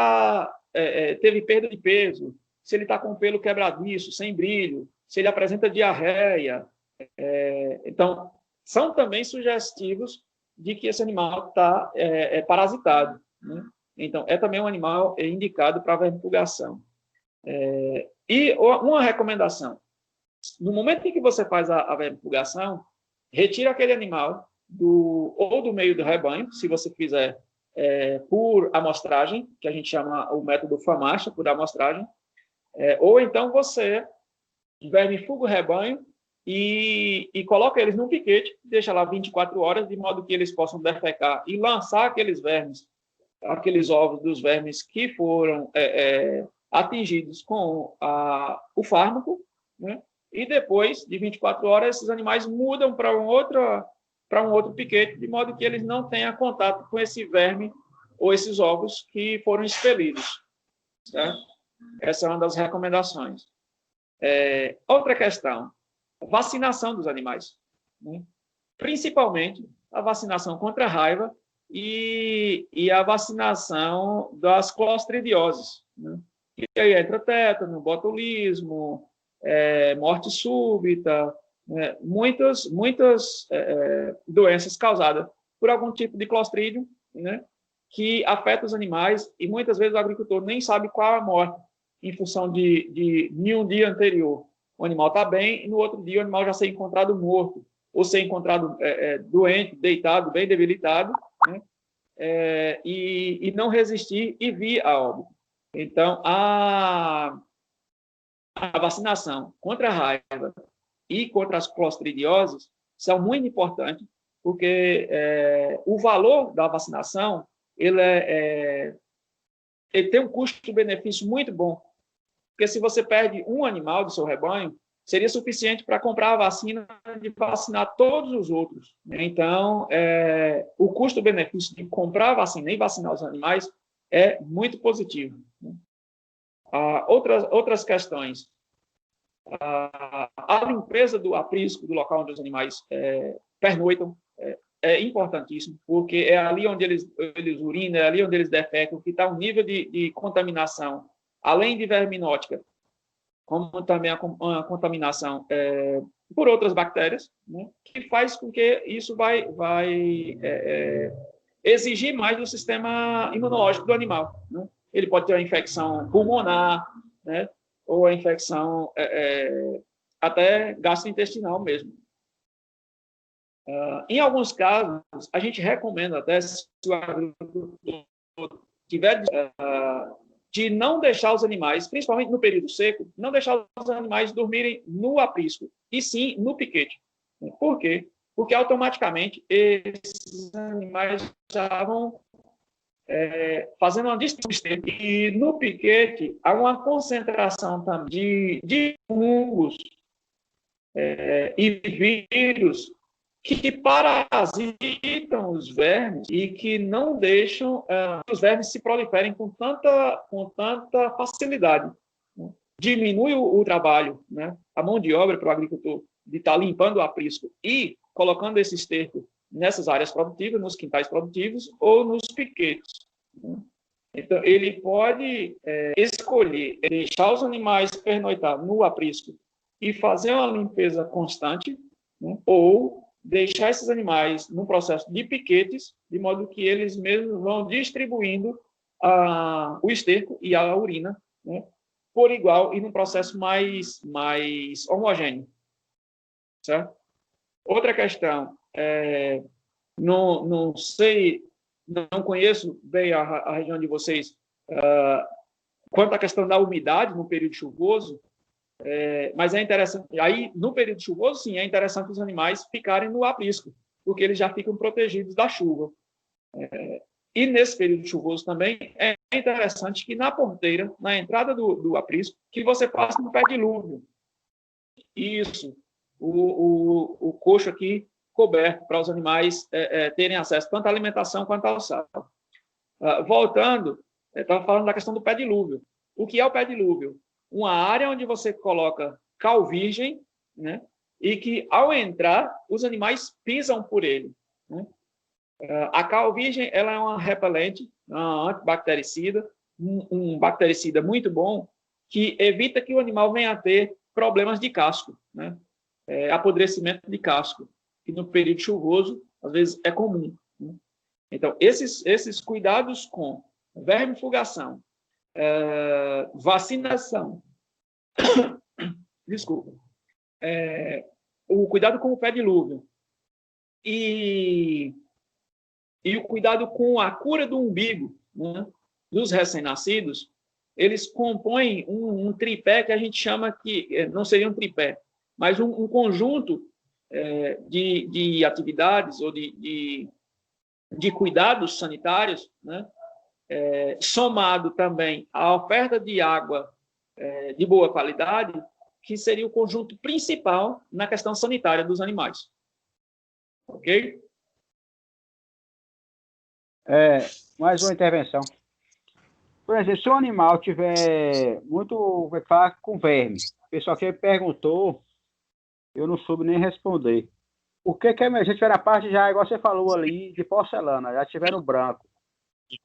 teve perda de peso, se ele está com o pelo quebradiço, sem brilho, se ele apresenta diarreia. Então, são também sugestivos de que esse animal está parasitado, né? Então, é também um animal indicado para vermifugação. E uma recomendação: no momento em que você faz a vermifugação, retira aquele animal ou do meio do rebanho, se você fizer por amostragem, que a gente chama o método FAMARCHA, por amostragem, ou então você vermifuga o rebanho e coloca eles num piquete, deixa lá 24 horas, de modo que eles possam defecar e lançar aqueles vermes, aqueles ovos dos vermes que foram atingidos com o fármaco, né? E depois de 24 horas, esses animais mudam para um outro piquete, de modo que eles não tenham contato com esse verme ou esses ovos que foram expelidos, certo? Essa é uma das recomendações. Outra questão: vacinação dos animais, né? Principalmente a vacinação contra a raiva e a vacinação das clostridioses, né? E aí entra tétano, botulismo, morte súbita, né? Muitas doenças causadas por algum tipo de clostrídio, né? Que afeta os animais, e muitas vezes o agricultor nem sabe qual a morte, em função de um dia anterior o animal está bem, e no outro dia o animal já ser encontrado morto, ou ser encontrado doente, deitado, bem debilitado, né? E não resistir e vir a óbito. Então, a vacinação contra a raiva e contra as clostridioses são muito importantes, porque o valor da vacinação ele tem um custo-benefício muito bom. Porque se você perde um animal do seu rebanho, seria suficiente para comprar a vacina de vacinar todos os outros. Então, o custo-benefício de comprar a vacina e vacinar os animais é muito positivo. Outras questões. A limpeza do aprisco, do local onde os animais pernoitam, é importantíssimo, porque é ali onde eles urinam, é ali onde eles defecam, que está um nível de contaminação, além de verminótica, como também a contaminação por outras bactérias, né, que faz com que isso vai exigir mais do sistema imunológico do animal, né? Ele pode ter uma infecção pulmonar, né, ou a infecção até gastrointestinal mesmo. Em alguns casos, a gente recomenda até, se o agricultor tiver de não deixar os animais, principalmente no período seco, não deixar os animais dormirem no aprisco, e sim no piquete. Por quê? Porque automaticamente esses animais já vão fazendo uma distribuição. E no piquete há uma concentração também de fungos e vírus que parasitam os vermes e que não deixam que os vermes se proliferem com tanta facilidade, né? Diminui o trabalho, né? A mão de obra para o agricultor de estar limpando o aprisco e colocando esse esterco nessas áreas produtivas, nos quintais produtivos ou nos piquetes. Né? Então, ele pode escolher deixar os animais pernoitar no aprisco e fazer uma limpeza constante, né? Ou deixar esses animais no processo de piquetes, de modo que eles mesmos vão distribuindo o esterco e a urina, né? Por igual e num processo mais homogêneo. Certo? Outra questão, não sei, não conheço bem a região de vocês, quanto à questão da umidade no período chuvoso, mas é interessante, aí no período chuvoso, sim, é interessante os animais ficarem no aprisco, porque eles já ficam protegidos da chuva. E nesse período chuvoso também é interessante que na porteira, na entrada do aprisco, que você passe no pé dilúvio. Isso, o coxo aqui coberto para os animais terem acesso tanto à alimentação quanto ao sal. Voltando, estava falando da questão do pé dilúvio. O que é o pé dilúvio? Uma área onde você coloca cal virgem, né, e que, ao entrar, os animais pisam por ele. Né? A cal virgem ela é uma repelente, uma antibactericida, um bactericida muito bom, que evita que o animal venha a ter problemas de casco, né? Apodrecimento de casco, que no período chuvoso, às vezes, é comum. Né? Então, esses cuidados com vermifugação, vacinação, desculpa, o cuidado com o pé dilúvio e o cuidado com a cura do umbigo, né, dos recém-nascidos, eles compõem um tripé que a gente chama que, não seria um tripé, mas um conjunto de atividades ou de cuidados sanitários, né, somado também à oferta de água de boa qualidade, que seria o conjunto principal na questão sanitária dos animais. Ok? Mais uma intervenção. Por exemplo, se o animal tiver muito com verme, o pessoal que perguntou, eu não soube nem responder. O que é melhor? Se tiver na parte já, igual você falou ali, de porcelana, já tiver no branco,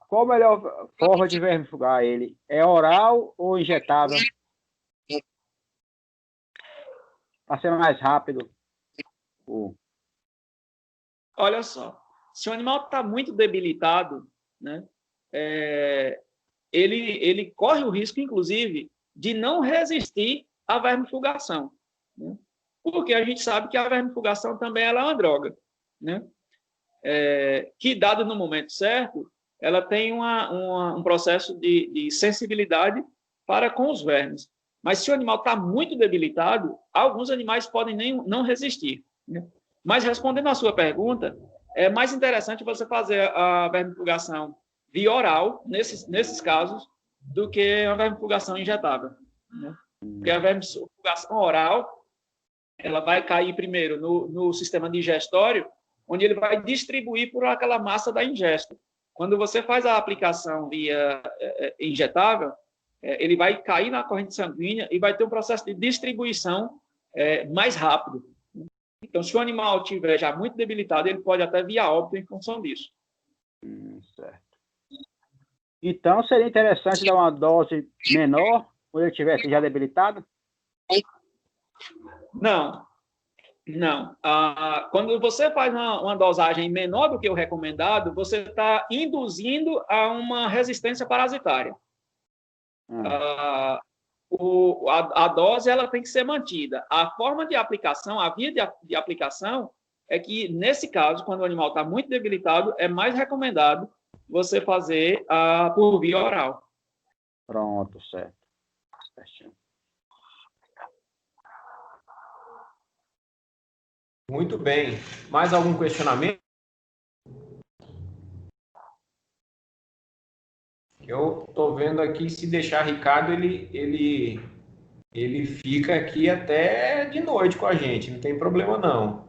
qual a melhor forma de vermifugar ele? É oral ou injetável? Para ser mais rápido. Olha só, se o animal está muito debilitado, né, ele corre o risco, inclusive, de não resistir à vermifugação. Né? Porque a gente sabe que a vermifugação também ela é uma droga. Né? Que, dado no momento certo, ela tem um processo de sensibilidade para com os vermes. Mas se o animal está muito debilitado, alguns animais podem não resistir. Né? Mas, respondendo à sua pergunta, é mais interessante você fazer a vermifugação via oral, nesses casos, do que a vermifugação injetável. Né? Porque a vermifugação oral, ela vai cair primeiro no sistema digestório, onde ele vai distribuir por aquela massa da ingesta. Quando você faz a aplicação via injetável, ele vai cair na corrente sanguínea e vai ter um processo de distribuição mais rápido. Então, se o animal estiver já muito debilitado, ele pode até vir a óbito em função disso. Certo. Então, seria interessante dar uma dose menor quando ele estivesse já debilitado? Não. Quando você faz uma dosagem menor do que o recomendado, você está induzindo a uma resistência parasitária. A dose ela tem que ser mantida. A forma de aplicação, a via de aplicação, é que, nesse caso, quando o animal está muito debilitado, é mais recomendado você fazer por via oral. Pronto, certo. Muito bem. Mais algum questionamento? Eu estou vendo aqui, se deixar Ricardo, ele fica aqui até de noite com a gente, não tem problema não.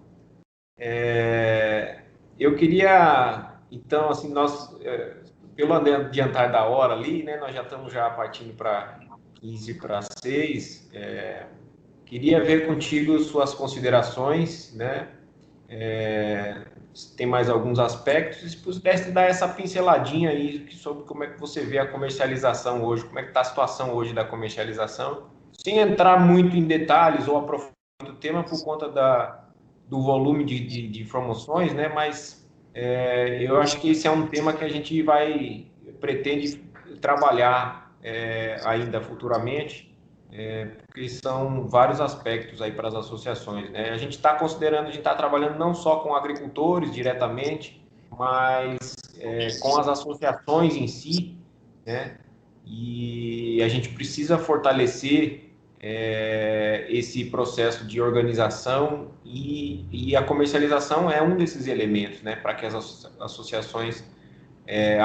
Eu queria, então, assim, pelo adiantar da hora ali, né, nós já estamos partindo para 15 para 6, queria ver contigo suas considerações, né, se tem mais alguns aspectos, e se pudesse dar essa pinceladinha aí sobre como é que você vê a comercialização hoje, como é que está a situação hoje da comercialização, sem entrar muito em detalhes ou aprofundar muito o tema por conta do volume de informações, né? Mas eu acho que esse é um tema que a gente pretende trabalhar ainda futuramente, porque são vários aspectos aí para as associações, né? A gente está considerando, a gente está trabalhando não só com agricultores diretamente, mas com as associações em si, né? E a gente precisa fortalecer esse processo de organização e a comercialização é um desses elementos, né? Para que as associações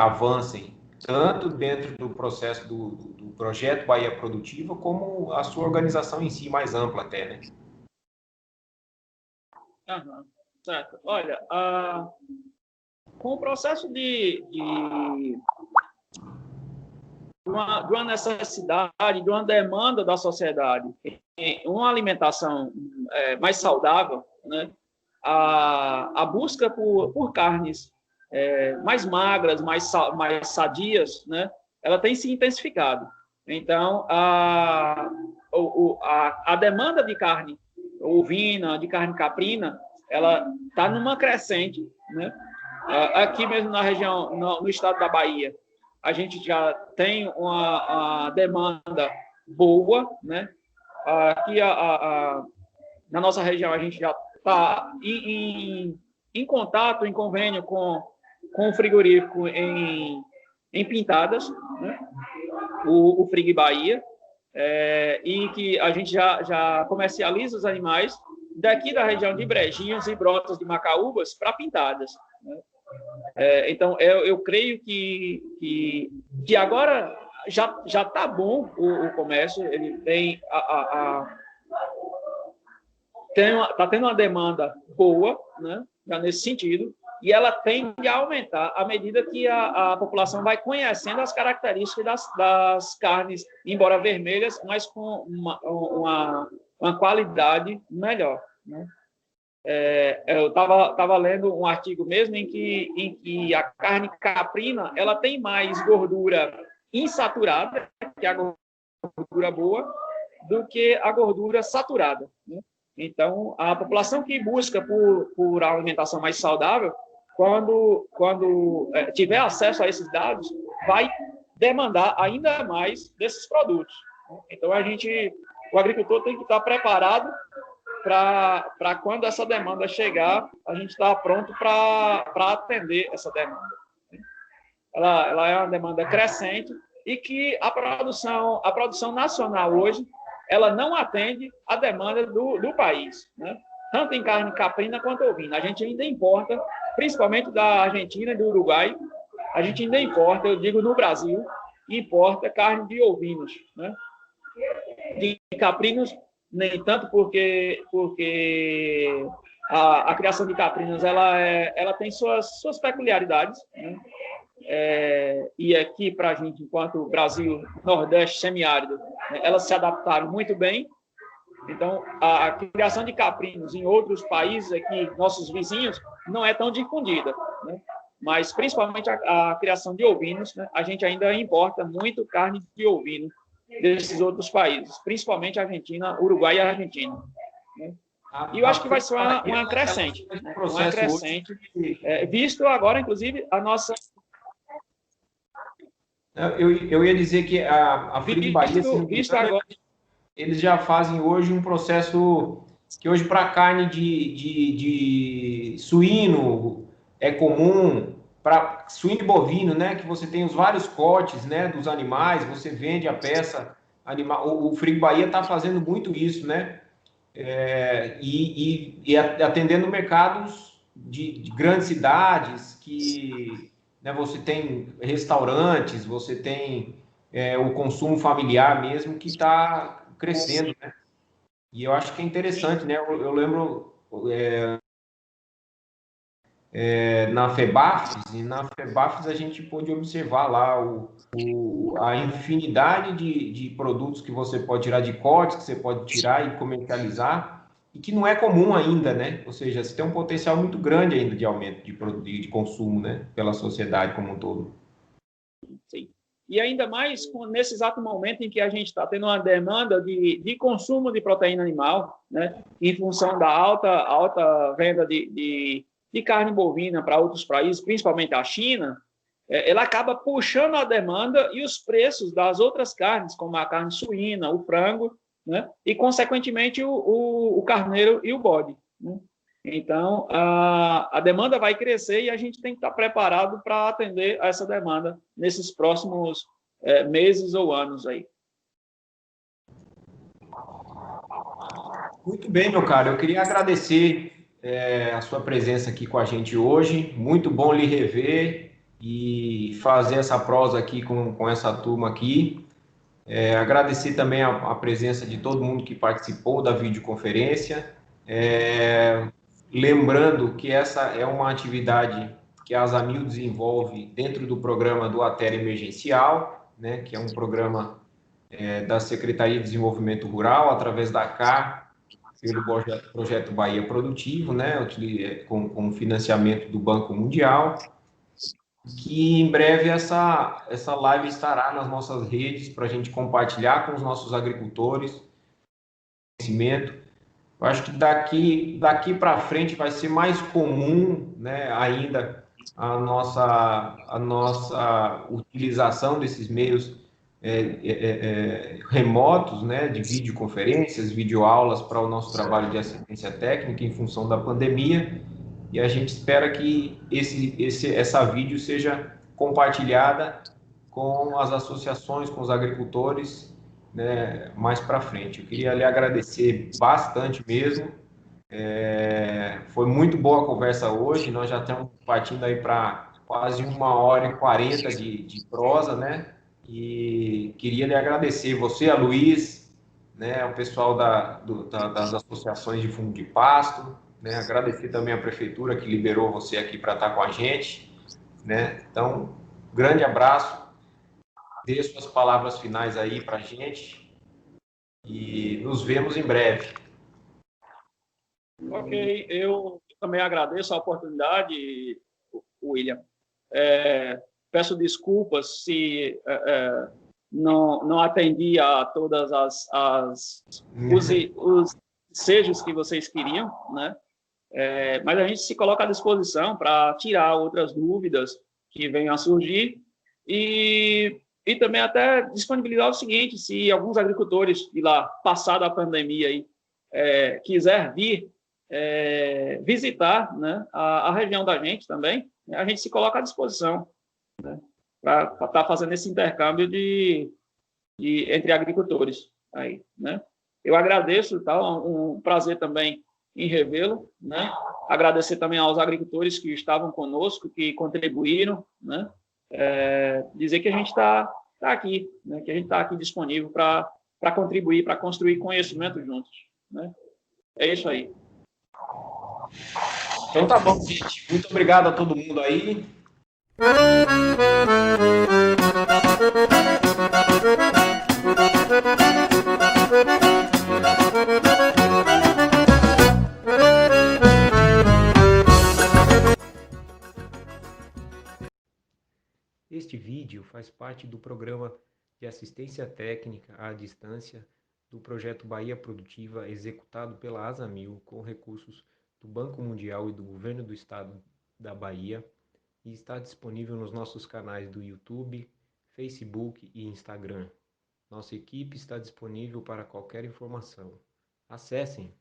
avancem tanto dentro do processo do projeto Bahia Produtiva, como a sua organização em si, mais ampla até, né? Uhum, certo. Olha, com o processo de uma necessidade, de uma demanda da sociedade, uma alimentação mais saudável, né? A busca por carnes mais magras, mais sadias, né? Ela tem se intensificado. Então, a demanda de carne ovina, de carne caprina, ela está numa crescente, né? Aqui mesmo na região, no estado da Bahia, a gente já tem uma demanda boa, né? Aqui na nossa região a gente já está em contato, em convênio com o frigorífico em Pintadas, né? o Frig Bahia, e que a gente já comercializa os animais daqui da região de Brejinhos e Brotas de Macaúbas para Pintadas, né? Então, eu creio que agora já está bom o comércio, ele tem está tendo uma demanda boa, né, já nesse sentido, e ela tende a aumentar à medida que a população vai conhecendo as características das carnes, embora vermelhas, mas com uma qualidade melhor, né? Eu estava lendo um artigo mesmo em que a carne caprina ela tem mais gordura insaturada, que é a gordura boa, do que a gordura saturada, né? Então, a população que busca por alimentação mais saudável, quando tiver acesso a esses dados, vai demandar ainda mais desses produtos. Então, o agricultor tem que estar preparado para quando essa demanda chegar, a gente está pronto para atender essa demanda. Ela é uma demanda crescente e que a produção nacional hoje, ela não atende a demanda do país, né? Tanto em carne caprina quanto ovina. A gente ainda importa, principalmente da Argentina e do Uruguai, a gente ainda importa, eu digo no Brasil, importa carne de ovinos, né? De caprinos, nem tanto porque a criação de caprinos ela tem suas peculiaridades, né? E aqui, para a gente, enquanto Brasil, Nordeste, semiárido, né, elas se adaptaram muito bem. Então, a criação de caprinos em outros países aqui, nossos vizinhos, não é tão difundida, né? Mas, principalmente, a criação de ovinos, né, a gente ainda importa muito carne de ovino desses outros países, principalmente Argentina, Uruguai e Argentina, né? E eu acho que vai ser uma crescente, né? Uma crescente, visto agora, inclusive, a nossa... Eu ia dizer que a Frig Bahia, eles já fazem hoje um processo que hoje para carne de suíno é comum, para suíno e bovino, né, que você tem os vários cortes, né, dos animais, você vende a peça animal. O Frig Bahia está fazendo muito isso, né, e atendendo mercados de grandes cidades que... Né, você tem restaurantes, você tem o consumo familiar mesmo que está crescendo, né? E eu acho que é interessante, né? Eu lembro na FEBAFES, e na FEBAFES a gente pôde observar lá a infinidade de produtos que você pode tirar, de cortes que você pode tirar e comercializar, e que não é comum ainda, né? Ou seja, você tem um potencial muito grande ainda de aumento de consumo, né? Pela sociedade como um todo. Sim. E ainda mais nesse exato momento em que a gente está tendo uma demanda de consumo de proteína animal, né, em função da alta venda de carne bovina para outros países, principalmente a China, ela acaba puxando a demanda e os preços das outras carnes, como a carne suína, o frango, né, e, consequentemente, o carneiro e o bode. Né? Então, a demanda vai crescer e a gente tem que estar preparado para atender a essa demanda nesses próximos meses ou anos aí. Muito bem, meu caro. Eu queria agradecer a sua presença aqui com a gente hoje. Muito bom lhe rever e fazer essa prosa aqui com essa turma aqui. Agradecer também a presença de todo mundo que participou da videoconferência. Lembrando que essa é uma atividade que a Asamil desenvolve dentro do programa do ATER Emergencial, né, que é um programa da Secretaria de Desenvolvimento Rural, através da CAR, pelo projeto Bahia Produtivo, né, com financiamento do Banco Mundial, que em breve essa live estará nas nossas redes para a gente compartilhar com os nossos agricultores conhecimento. Eu acho que daqui para frente vai ser mais comum, né, ainda a nossa utilização desses meios remotos, né, de videoconferências, videoaulas para o nosso trabalho de assistência técnica em função da pandemia. E a gente espera que essa vídeo seja compartilhada com as associações, com os agricultores, né, mais para frente. Eu queria lhe agradecer bastante mesmo. Foi muito boa a conversa hoje. Nós já estamos partindo aí para quase 1h40 de prosa, né? E queria lhe agradecer, você, a Luiz, né, o pessoal das associações de fundo de pasto, né? Agradecer também a prefeitura que liberou você aqui para estar com a gente, né? Então, grande abraço. Dê suas palavras finais aí para a gente e nos vemos em breve. Ok, eu também agradeço a oportunidade, William. Peço desculpas se não atendi a todas os desejos que vocês queriam, né? Mas a gente se coloca à disposição para tirar outras dúvidas que venham a surgir e também até disponibilizar o seguinte: se alguns agricultores de lá, passada a pandemia, aí, quiser vir visitar, né, a região da gente também, a gente se coloca à disposição, né, para estar fazendo esse intercâmbio entre agricultores. Aí, né? Eu agradeço, tá? Um prazer também em revê-lo, né? Agradecer também aos agricultores que estavam conosco, que contribuíram, né? Dizer que a gente está aqui, né? Que a gente está aqui disponível para contribuir, para construir conhecimento juntos, né? É isso aí. Então tá bom, gente. Muito obrigado a todo mundo aí. Este vídeo faz parte do programa de assistência técnica à distância do projeto Bahia Produtiva, executado pela Asamil com recursos do Banco Mundial e do Governo do Estado da Bahia, e está disponível nos nossos canais do YouTube, Facebook e Instagram. Nossa equipe está disponível para qualquer informação. Acessem!